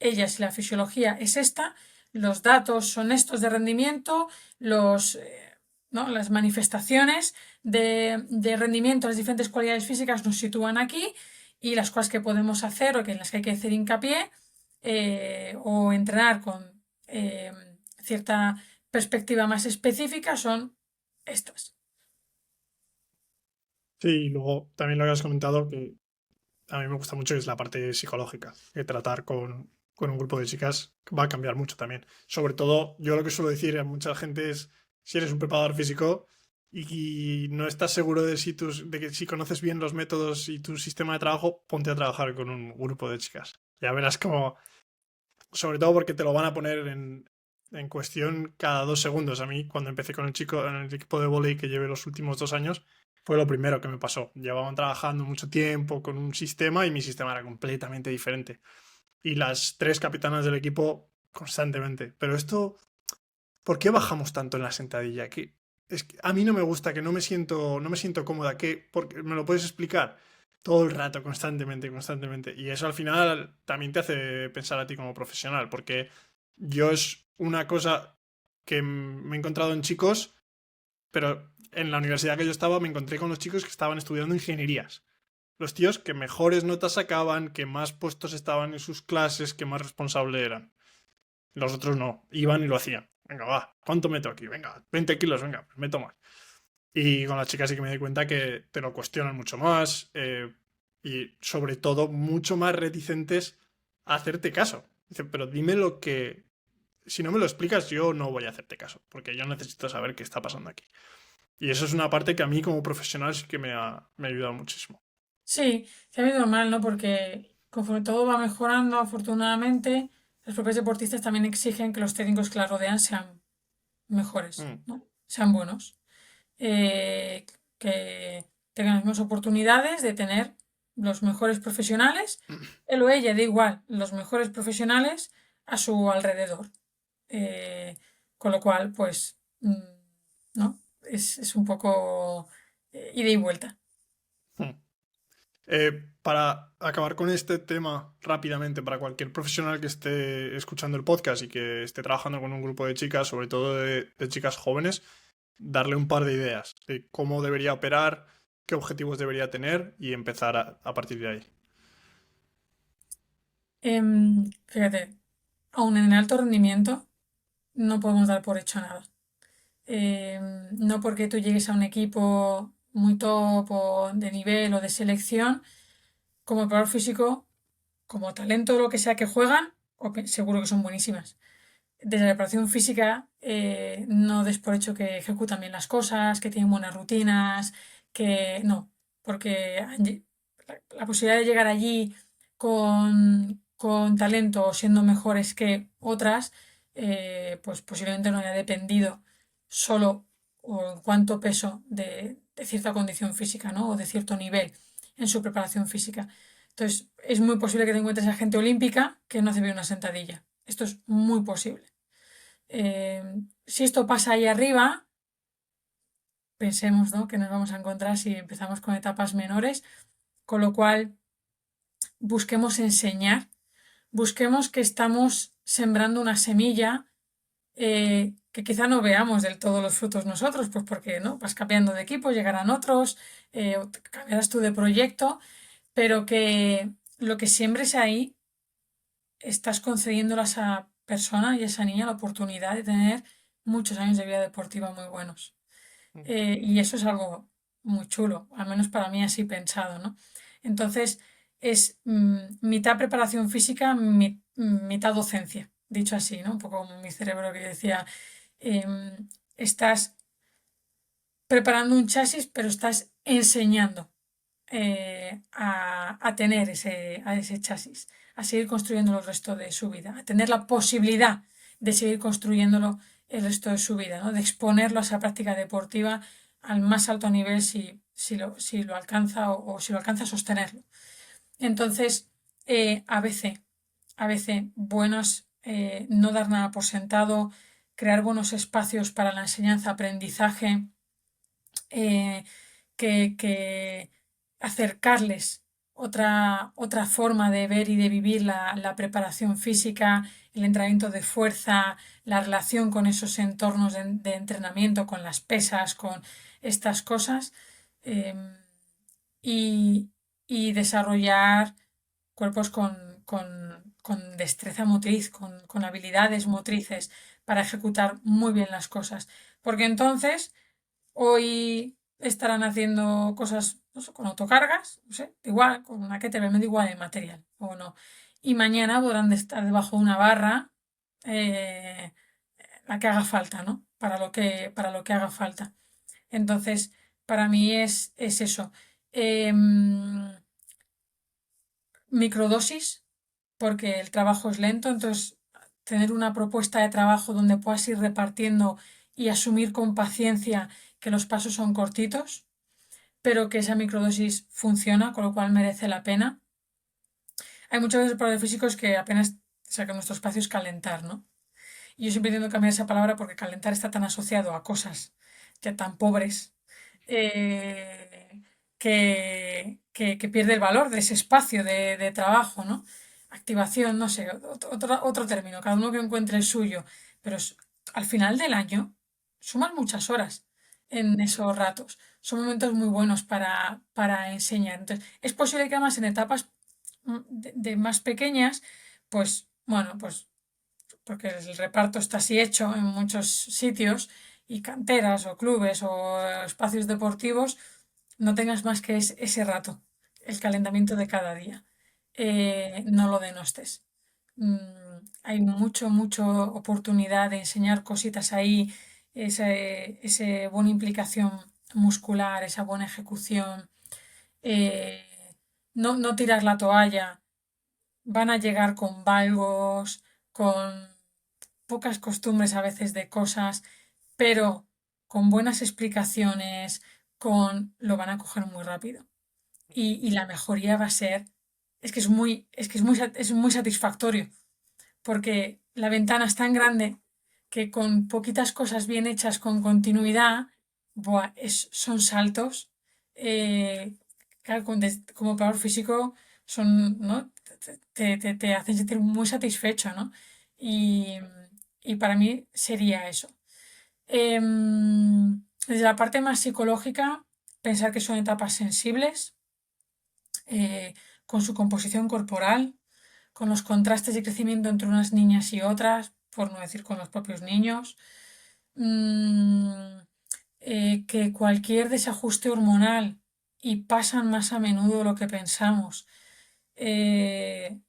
Ellas, la fisiología es esta, los datos son estos de rendimiento, ¿no? Las manifestaciones de rendimiento, las diferentes cualidades físicas nos sitúan aquí y las cosas que podemos hacer o que en las que hay que hacer hincapié o entrenar con cierta perspectiva más específica son estas. Sí, y luego también lo que has comentado, que a mí me gusta mucho, es la parte psicológica, que tratar con un grupo de chicas va a cambiar mucho también. Sobre todo, yo lo que suelo decir a mucha gente es, si eres un preparador físico y no estás seguro de que si conoces bien los métodos y tu sistema de trabajo, ponte a trabajar con un grupo de chicas. Ya verás cómo, sobre todo porque te lo van a poner en cuestión cada 2 segundos. A mí, cuando empecé con el chico en el equipo de vóley que llevé los últimos 2 años, fue lo primero que me pasó. Llevaban trabajando mucho tiempo con un sistema y mi sistema era completamente diferente. Y las tres capitanas del equipo constantemente. Pero esto, ¿por qué bajamos tanto en la sentadilla? Es que a mí no me gusta, que no me siento cómoda. Porque me lo puedes explicar todo el rato, constantemente, constantemente. Y eso al final también te hace pensar a ti como profesional, porque yo es una cosa que me he encontrado en chicos, pero en la universidad que yo estaba me encontré con los chicos que estaban estudiando ingenierías. Los tíos que mejores notas sacaban, que más puestos estaban en sus clases, que más responsables eran. Los otros no, iban y lo hacían. Venga, va, ¿cuánto meto aquí? Venga, 20 kilos, venga, pues meto más. Y con las chicas sí que me di cuenta que te lo cuestionan mucho más y sobre todo mucho más reticentes a hacerte caso. Dicen, pero dime lo que... Si no me lo explicas, yo no voy a hacerte caso, porque yo necesito saber qué está pasando aquí. Y eso es una parte que a mí como profesional sí que me ha ayudado muchísimo. Sí, se ha habido normal, ¿no? Porque conforme todo va mejorando, afortunadamente, los propios deportistas también exigen que los técnicos que la rodean sean mejores, Mm. ¿no? Sean buenos. eh, que tengan las mismas oportunidades de tener los mejores profesionales él o ella, da igual, los mejores profesionales a su alrededor. Eh, con lo cual, pues, ¿no? Es un poco ida y vuelta. Hmm. Para acabar con este tema rápidamente, para cualquier profesional que esté escuchando el podcast y que esté trabajando con un grupo de chicas, sobre todo de chicas jóvenes, darle un par de ideas de cómo debería operar, qué objetivos debería tener y empezar a partir de ahí. Fíjate, aún en el alto rendimiento no podemos dar por hecho nada. No porque tú llegues a un equipo muy top o de nivel o de selección, como preparador físico, como talento o lo que sea que juegan, seguro que son buenísimas. Desde la preparación física, no des por hecho que ejecutan bien las cosas, que tienen buenas rutinas, que no, porque la posibilidad de llegar allí con talento o siendo mejores que otras, pues posiblemente no haya dependido solo o en cuánto peso de cierta condición física, ¿no? O de cierto nivel en su preparación física. Entonces, es muy posible que te encuentres a gente olímpica que no hace bien una sentadilla. Esto es muy posible. Eh, si esto pasa ahí arriba, pensemos, ¿no?, que nos vamos a encontrar si empezamos con etapas menores, con lo cual busquemos enseñar, busquemos que estamos sembrando una semilla que quizá no veamos del todo los frutos nosotros, pues porque no vas cambiando de equipo, llegarán otros, o cambiarás tú de proyecto, pero que lo que siembres ahí estás concediéndole a esa persona y a esa niña la oportunidad de tener muchos años de vida deportiva muy buenos. Y eso es algo muy chulo, al menos para mí así pensado, ¿no? Entonces, es mitad preparación física, mitad docencia, dicho así, ¿no? Un poco como mi cerebro que decía, estás preparando un chasis, pero estás enseñando a tener a ese chasis, a seguir construyéndolo el resto de su vida, a tener la posibilidad de seguir construyéndolo el resto de su vida, ¿no? De exponerlo a esa práctica deportiva al más alto nivel si lo alcanza o si lo alcanza a sostenerlo. Entonces, a veces buenos, no dar nada por sentado, crear buenos espacios para la enseñanza-aprendizaje, eh, que acercarles otra forma de ver y de vivir la preparación física, el entrenamiento de fuerza, la relación con esos entornos de entrenamiento, con las pesas, con estas cosas, em, y, y desarrollar cuerpos con destreza motriz, con habilidades motrices para ejecutar muy bien las cosas. Porque entonces hoy estarán haciendo cosas, no sé, con autocargas, no sé, igual, con una kettlebell, me da igual el material, o no. Y mañana podrán estar debajo de una barra, eh, la que haga falta, ¿no? Para lo que haga falta. Entonces, para mí es eso. Em, Microdosis, porque el trabajo es lento, entonces tener una propuesta de trabajo donde puedas ir repartiendo y asumir con paciencia que los pasos son cortitos, pero que esa microdosis funciona, con lo cual merece la pena. Hay muchos veces para los físicos que apenas sacan nuestro espacio es calentar, ¿no? Y yo siempre intento cambiar esa palabra porque calentar está tan asociado a cosas ya tan pobres, eh, que pierde el valor de ese espacio de trabajo, ¿no? Activación, no sé, otro término, cada uno que encuentre el suyo, pero al final del año suman muchas horas en esos ratos. Son momentos muy buenos para enseñar. Entonces, es posible que además en etapas de más pequeñas, pues bueno, pues porque el reparto está así hecho en muchos sitios y canteras o clubes o espacios deportivos, no tengas más que ese rato, el calentamiento de cada día. No lo denostes. Hay mucho oportunidad de enseñar cositas ahí, esa buena implicación muscular, esa buena ejecución. eh, no tirar la toalla, van a llegar con valgos, con pocas costumbres a veces de cosas, pero con buenas explicaciones, lo van a coger muy rápido. Y la mejoría va a ser es muy satisfactorio, porque la ventana es tan grande que con poquitas cosas bien hechas con continuidad, buah, son saltos. Claro, como preparador físico son, ¿no? Te hacen sentir muy satisfecho, ¿no? Y, y para mí sería eso. Desde la parte más psicológica, pensar que son etapas sensibles, eh, con su composición corporal, con los contrastes de crecimiento entre unas niñas y otras, por no decir con los propios niños, mm, que cualquier desajuste hormonal, y pasan más a menudo de lo que pensamos, eh,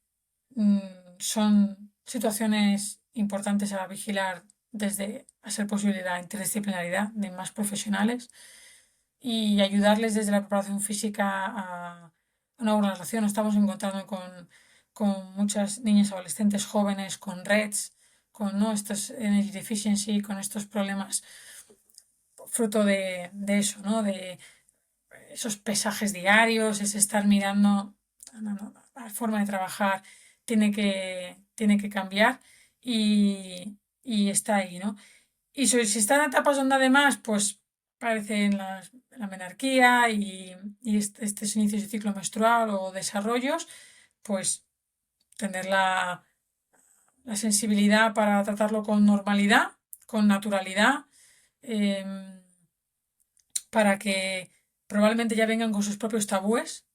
mm, son situaciones importantes a vigilar desde, a ser posible, la interdisciplinaridad de más profesionales y ayudarles desde la preparación física a una buena relación. Estamos encontrando con muchas niñas adolescentes jóvenes con REDS, con, ¿no?, estos energy deficiency, con estos problemas fruto de eso, ¿no? De esos pesajes diarios, es estar mirando, no, no, la forma de trabajar tiene que cambiar y está ahí, ¿no? Y si están en etapas donde además, pues parecen la menarquía y estos inicios de ciclo menstrual o desarrollos, pues tener la sensibilidad para tratarlo con normalidad, con naturalidad, em, para que probablemente ya vengan con sus propios tabúes,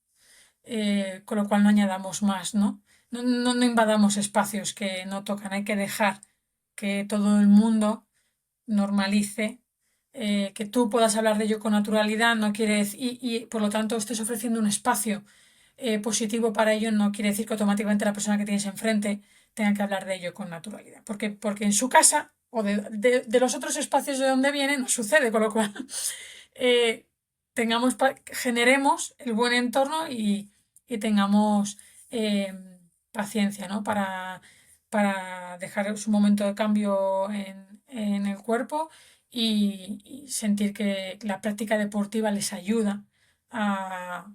con lo cual no añadamos más, ¿no? No invadamos espacios que no tocan, hay que dejar que todo el mundo normalice, que tú puedas hablar de ello con naturalidad, no quiere decir, y por lo tanto estés ofreciendo un espacio positivo para ello, no quiere decir que automáticamente la persona que tienes enfrente tenga que hablar de ello con naturalidad. Porque en su casa o de los otros espacios de donde viene no sucede, con lo cual eh, generemos el buen entorno y tengamos eh, paciencia, ¿no? Para dejar su momento de cambio en el cuerpo y sentir que la práctica deportiva les ayuda a,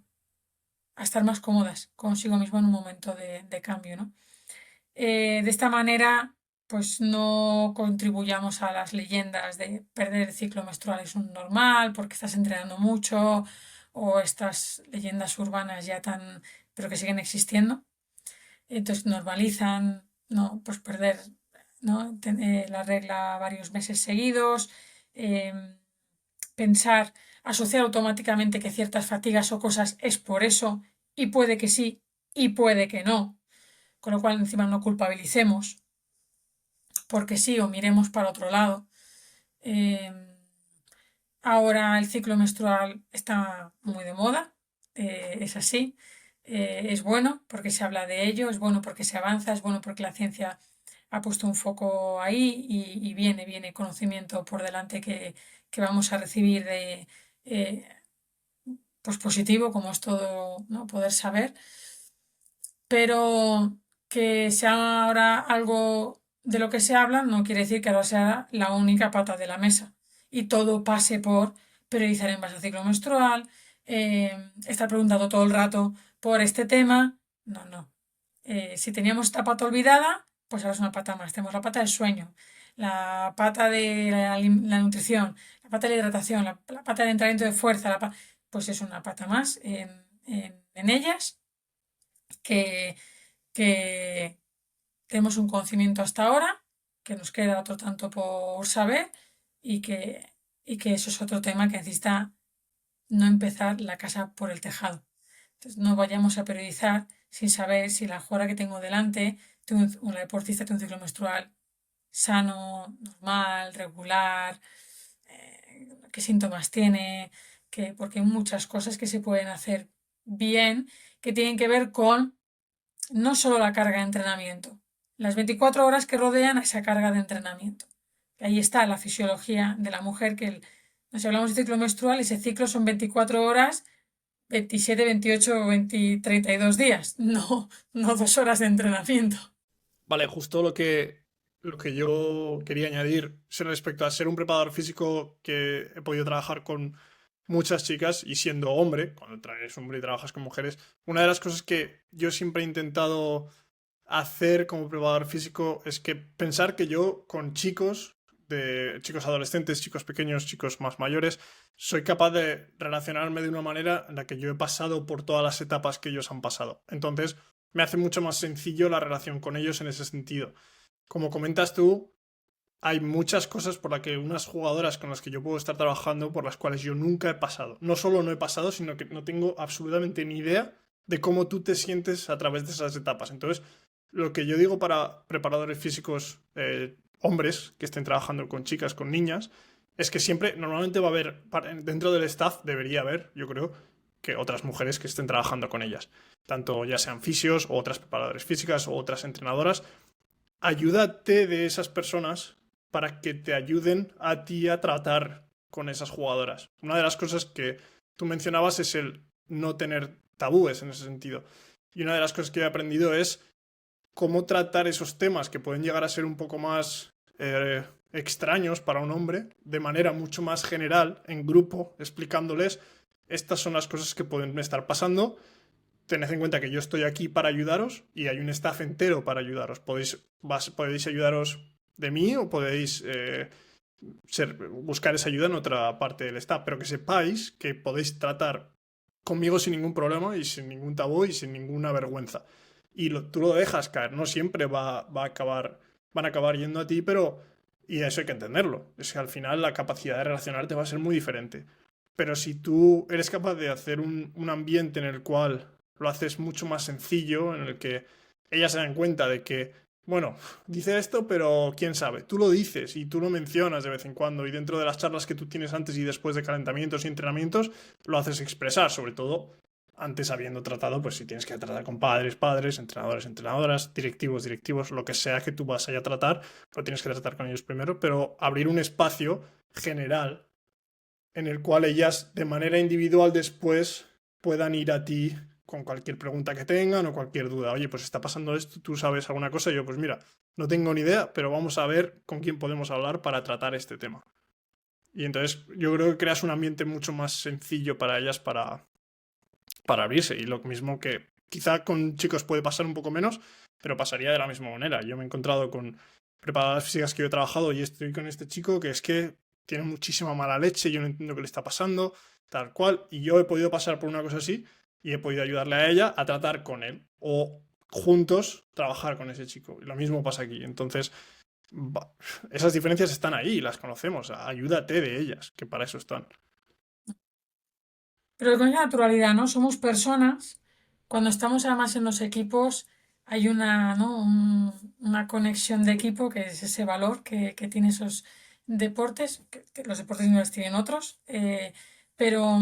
a estar más cómodas consigo mismo en un momento de cambio, ¿no? De esta manera, pues no contribuyamos a las leyendas de perder el ciclo menstrual es un normal porque estás entrenando mucho o estas leyendas urbanas ya tan, pero que siguen existiendo. Entonces normalizan, ¿no? Pues perder, ¿no? La regla varios meses seguidos, em, pensar, asociar automáticamente que ciertas fatigas o cosas es por eso, y puede que sí, y puede que no, con lo cual encima no culpabilicemos, porque sí, o miremos para otro lado. Eh, Ahora el ciclo menstrual está muy de moda, es así. Es bueno porque se habla de ello, es bueno porque se avanza, es bueno porque la ciencia ha puesto un foco ahí y viene conocimiento por delante que vamos a recibir de, eh, pues positivo, como es todo, ¿no? Poder saber, pero que sea ahora algo de lo que se habla no quiere decir que ahora sea la única pata de la mesa y todo pase por periodizar en base al ciclo menstrual, estar preguntando todo el rato por este tema. No, no. Si teníamos esta pata olvidada, pues ahora es una pata más. Tenemos la pata del sueño, la pata de la nutrición, la pata de la hidratación, la pata del entrenamiento de fuerza, pues es una pata más en ellas que, que tenemos un conocimiento hasta ahora, que nos queda otro tanto por saber y y que eso es otro tema que necesita no empezar la casa por el tejado. Entonces, no vayamos a periodizar sin saber si la jugadora que tengo delante, una deportista, tiene un ciclo menstrual sano, normal, regular, qué síntomas tiene, porque hay muchas cosas que se pueden hacer bien que tienen que ver con no solo la carga de entrenamiento, las 24 horas que rodean a esa carga de entrenamiento. Ahí está la fisiología de la mujer, si hablamos de ciclo menstrual, ese ciclo son 24 horas, 27, 28, 20, 32 días, no 2 horas de entrenamiento. Vale, justo lo que yo quería añadir respecto a ser un preparador físico que he podido trabajar con muchas chicas, y siendo hombre, cuando eres hombre y trabajas con mujeres, una de las cosas que yo siempre he intentado hacer como preparador físico es que pensar que yo con chicos, de chicos adolescentes, chicos pequeños, chicos más mayores, soy capaz de relacionarme de una manera en la que yo he pasado por todas las etapas que ellos han pasado. Entonces, me hace mucho más sencillo la relación con ellos en ese sentido. Como comentas tú, hay muchas cosas por las que unas jugadoras con las que yo puedo estar trabajando, por las cuales yo nunca he pasado. No solo no he pasado, sino que no tengo absolutamente ni idea de cómo tú te sientes a través de esas etapas. Entonces, lo que yo digo para preparadores físicos, hombres que estén trabajando con chicas, con niñas, es que siempre, normalmente va a haber, dentro del staff debería haber, yo creo, que otras mujeres que estén trabajando con ellas. Tanto ya sean fisios o otras preparadoras físicas o otras entrenadoras. Ayúdate de esas personas para que te ayuden a ti a tratar con esas jugadoras. Una de las cosas que tú mencionabas es el no tener tabúes en ese sentido. Y una de las cosas que he aprendido es cómo tratar esos temas que pueden llegar a ser un poco más extraños para un hombre, de manera mucho más general, en grupo, explicándoles, estas son las cosas que pueden estar pasando. Tened en cuenta que yo estoy aquí para ayudaros y hay un staff entero para ayudaros. Podéis ayudaros de mí o podéis buscar esa ayuda en otra parte del staff, pero que sepáis que podéis tratar conmigo sin ningún problema y sin ningún tabú y sin ninguna vergüenza. Y tú lo dejas caer, no siempre van a acabar yendo a ti, pero... Y eso hay que entenderlo. Es que al final la capacidad de relacionarte va a ser muy diferente. Pero si tú eres capaz de hacer un ambiente en el cual lo haces mucho más sencillo, en el que ellas se dan cuenta de que, bueno, dice esto, pero quién sabe. Tú lo dices y tú lo mencionas de vez en cuando y dentro de las charlas que tú tienes antes y después de calentamientos y entrenamientos, lo haces expresar, sobre todo antes habiendo tratado, pues si tienes que tratar con padres, entrenadores, entrenadoras, directivos, lo que sea que tú vas a tratar, lo tienes que tratar con ellos primero, pero abrir un espacio general en el cual ellas de manera individual después puedan ir a ti con cualquier pregunta que tengan o cualquier duda. Oye, pues está pasando esto, ¿tú sabes alguna cosa? Y yo, pues mira, no tengo ni idea, pero vamos a ver con quién podemos hablar para tratar este tema. Y entonces yo creo que creas un ambiente mucho más sencillo para ellas para abrirse. Y lo mismo que quizá con chicos puede pasar un poco menos, pero pasaría de la misma manera. Yo me he encontrado con preparadoras físicas que yo he trabajado y estoy con este chico que es que tiene muchísima mala leche, yo no entiendo qué le está pasando, tal cual. Y yo he podido pasar por una cosa así y he podido ayudarle a ella a tratar con él o juntos trabajar con ese chico. Y lo mismo pasa aquí. Entonces, esas diferencias están ahí, las conocemos. Ayúdate de ellas, que para eso están. Pero con esa naturalidad, ¿no? Somos personas. Cuando estamos además en los equipos, hay una, ¿no? Una conexión de equipo, que es ese valor que tiene esos deportes, que los deportes no los tienen otros, pero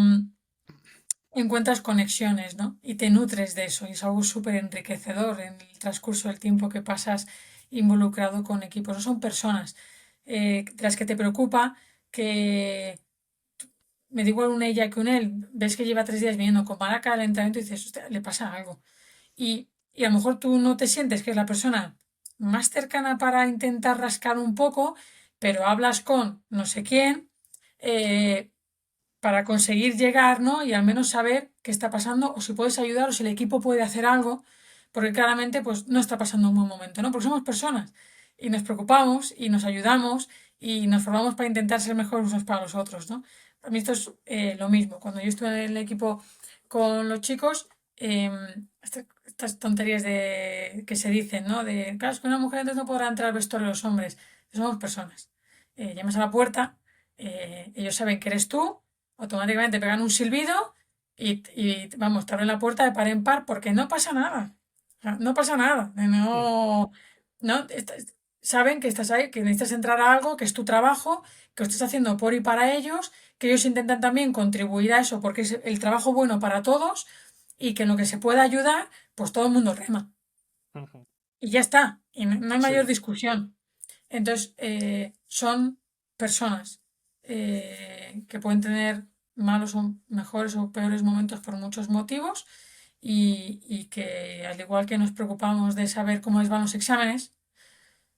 encuentras conexiones, ¿no? Y te nutres de eso, y es algo súper enriquecedor en el transcurso del tiempo que pasas involucrado con equipos. No son personas de las que te preocupa que me da igual un ella que un él, ves que lleva 3 días viniendo con mala cara al entrenamiento y dices, "Hostia, le pasa algo". Y a lo mejor tú no te sientes que es la persona más cercana para intentar rascar un poco, pero hablas con no sé quién eh, para conseguir llegar, ¿no? Y al menos saber qué está pasando o si puedes ayudar o si el equipo puede hacer algo, porque claramente pues no está pasando un buen momento, ¿no? Porque somos personas y nos preocupamos y nos ayudamos y nos formamos para intentar ser mejores unos para los otros, ¿no? Para mí esto es lo mismo. Cuando yo estuve en el equipo con los chicos, estas tonterías que se dicen, ¿no? De, claro, es que una mujer entonces no podrá entrar al vestuario de los hombres. Somos personas. Llamas a la puerta, ellos saben que eres tú, automáticamente pegan un silbido vamos, te abren la puerta de par en par porque no pasa nada. O sea, no pasa nada. No, saben que estás ahí, que necesitas entrar a algo, que es tu trabajo, que lo estás haciendo por y para ellos, que ellos intentan también contribuir a eso porque es el trabajo bueno para todos y que en lo que se pueda ayudar, pues todo el mundo rema. Ujú. Y ya está. Y no hay mayor Sí, discusión. Entonces, son personas que pueden tener malos o mejores o peores momentos por muchos motivos y que al igual que nos preocupamos de saber cómo les van los exámenes,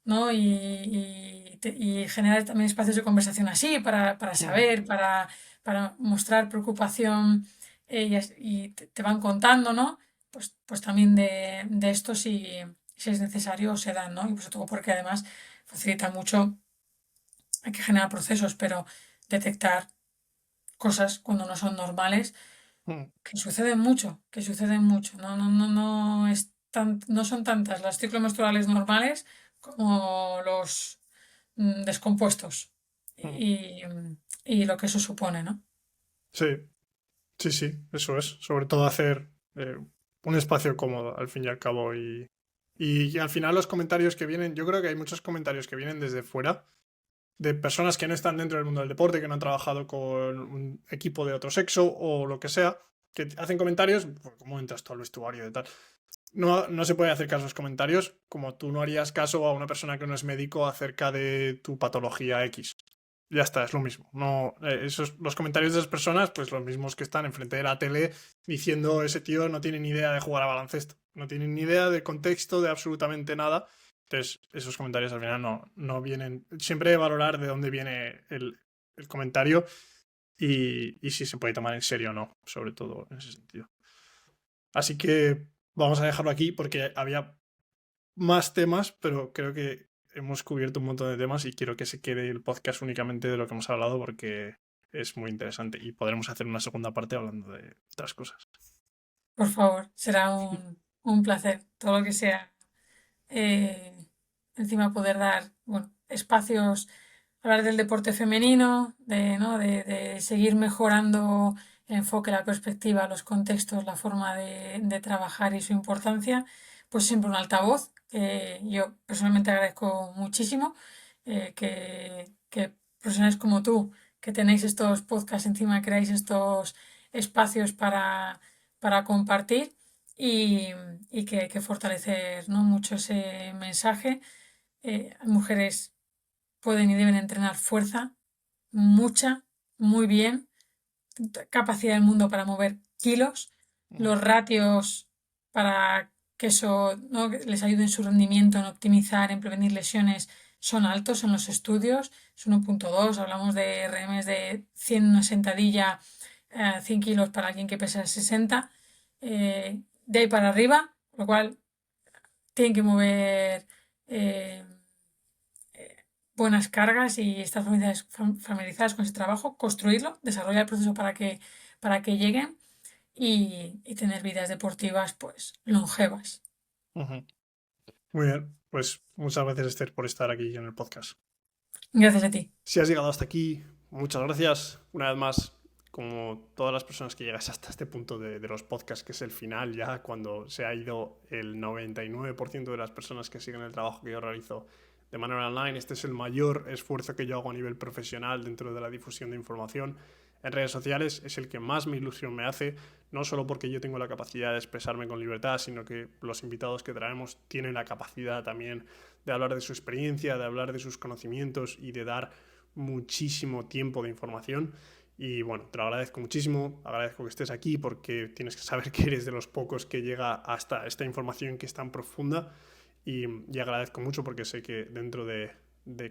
¿no? Y generar también espacios de conversación así para ujú. saber, para mostrar preocupación y te van contando, ¿no? Pues también de esto si es necesario se dan, ¿no? Y sobre todo porque además facilita mucho, hay que generar procesos, pero detectar cosas cuando no son normales, Mm. que suceden mucho. No son tantas las ciclos menstruales normales como los descompuestos Mm. y lo que eso supone, ¿no? Sí, sí, sí, eso es. Sobre todo hacer un espacio cómodo, al fin y al cabo. Y al final los comentarios que vienen, yo creo que hay muchos comentarios que vienen desde fuera, de personas que no están dentro del mundo del deporte, que no han trabajado con un equipo de otro sexo o lo que sea, que hacen comentarios, pues, ¿cómo entras tú al vestuario y tal? No, no se puede hacer caso a los comentarios, como tú no harías caso a una persona que no es médico acerca de tu patología X. Ya está, es lo mismo. No, los comentarios de esas personas, pues los mismos que están enfrente de la tele diciendo ese tío no tiene ni idea de jugar a baloncesto, no tiene ni idea de contexto, de absolutamente nada. Entonces, esos comentarios al final no vienen. Siempre valorar de dónde viene el comentario y si se puede tomar en serio o no, sobre todo en ese sentido. Así que vamos a dejarlo aquí porque había más temas, pero creo que hemos cubierto un montón de temas y quiero que se quede el podcast únicamente de lo que hemos hablado porque es muy interesante y podremos hacer una segunda parte hablando de otras cosas. Por favor, será un placer. Todo lo que sea eh, encima poder dar, bueno, espacios, hablar del deporte femenino, ¿no? de seguir mejorando el enfoque, la perspectiva, los contextos, la forma de trabajar y su importancia, pues siempre un altavoz, que yo personalmente agradezco muchísimo, que profesionales como tú, que tenéis estos podcasts encima, creáis estos espacios para compartir y, y que hay que fortalecer, ¿no? mucho ese mensaje. Mujeres pueden y deben entrenar fuerza, mucha, muy bien, capacidad del mundo para mover kilos, Ujú. los ratios para que eso, ¿no? que les ayude en su rendimiento, en optimizar, en prevenir lesiones, son altos en los estudios, es 1,2, hablamos de RMs de 100 una sentadilla, 100 kilos para alguien que pesa 60, de ahí para arriba, lo cual tienen que mover eh, buenas cargas y estar familiarizadas con ese trabajo, construirlo, desarrollar el proceso para que lleguen y tener vidas deportivas pues longevas. Ujú. Muy bien, pues muchas gracias Esther por estar aquí en el podcast. Gracias a ti. Si has llegado hasta aquí, muchas gracias. Una vez más, como todas las personas que llegas hasta este punto de los podcasts, que es el final ya, cuando se ha ido el 99% de las personas que siguen el trabajo que yo realizo de manera online, este es el mayor esfuerzo que yo hago a nivel profesional dentro de la difusión de información en redes sociales, es el que más mi ilusión me hace, no solo porque yo tengo la capacidad de expresarme con libertad, sino que los invitados que traemos tienen la capacidad también de hablar de su experiencia, de hablar de sus conocimientos y de dar muchísimo tiempo de información. Y bueno, te lo agradezco muchísimo, agradezco que estés aquí porque tienes que saber que eres de los pocos que llega hasta esta información que es tan profunda y agradezco mucho porque sé que dentro de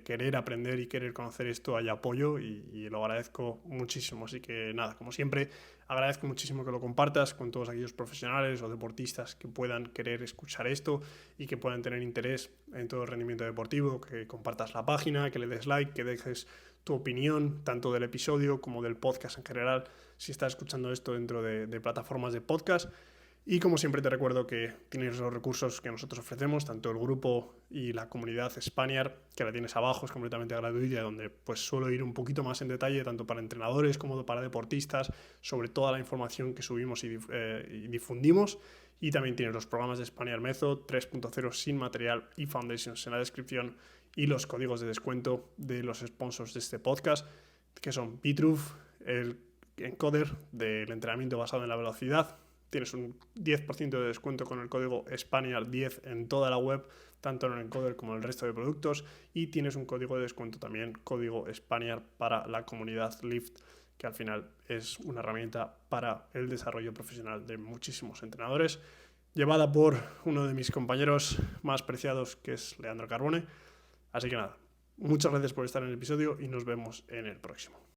querer aprender y querer conocer esto hay apoyo y lo agradezco muchísimo. Así que nada, como siempre, agradezco muchísimo que lo compartas con todos aquellos profesionales o deportistas que puedan querer escuchar esto y que puedan tener interés en todo el rendimiento deportivo, que compartas la página, que le des like, que dejes tu opinión tanto del episodio como del podcast en general si estás escuchando esto dentro de plataformas de podcast. Y como siempre te recuerdo que tienes los recursos que nosotros ofrecemos, tanto el grupo y la comunidad Spaniard, que la tienes abajo, es completamente gratuita, donde pues suelo ir un poquito más en detalle, tanto para entrenadores como para deportistas, sobre toda la información que subimos y difundimos. Y también tienes los programas de Spaniard Method 3.0 sin material y Foundations en la descripción y los códigos de descuento de los sponsors de este podcast, que son Bitruf, el encoder del entrenamiento basado en la velocidad. Tienes un 10% de descuento con el código Spaniard10 en toda la web, tanto en el encoder como en el resto de productos. Y tienes un código de descuento también, código Spaniard, para la comunidad Lift, que al final es una herramienta para el desarrollo profesional de muchísimos entrenadores, llevada por uno de mis compañeros más preciados, que es Leandro Carbone. Así que nada, muchas gracias por estar en el episodio y nos vemos en el próximo.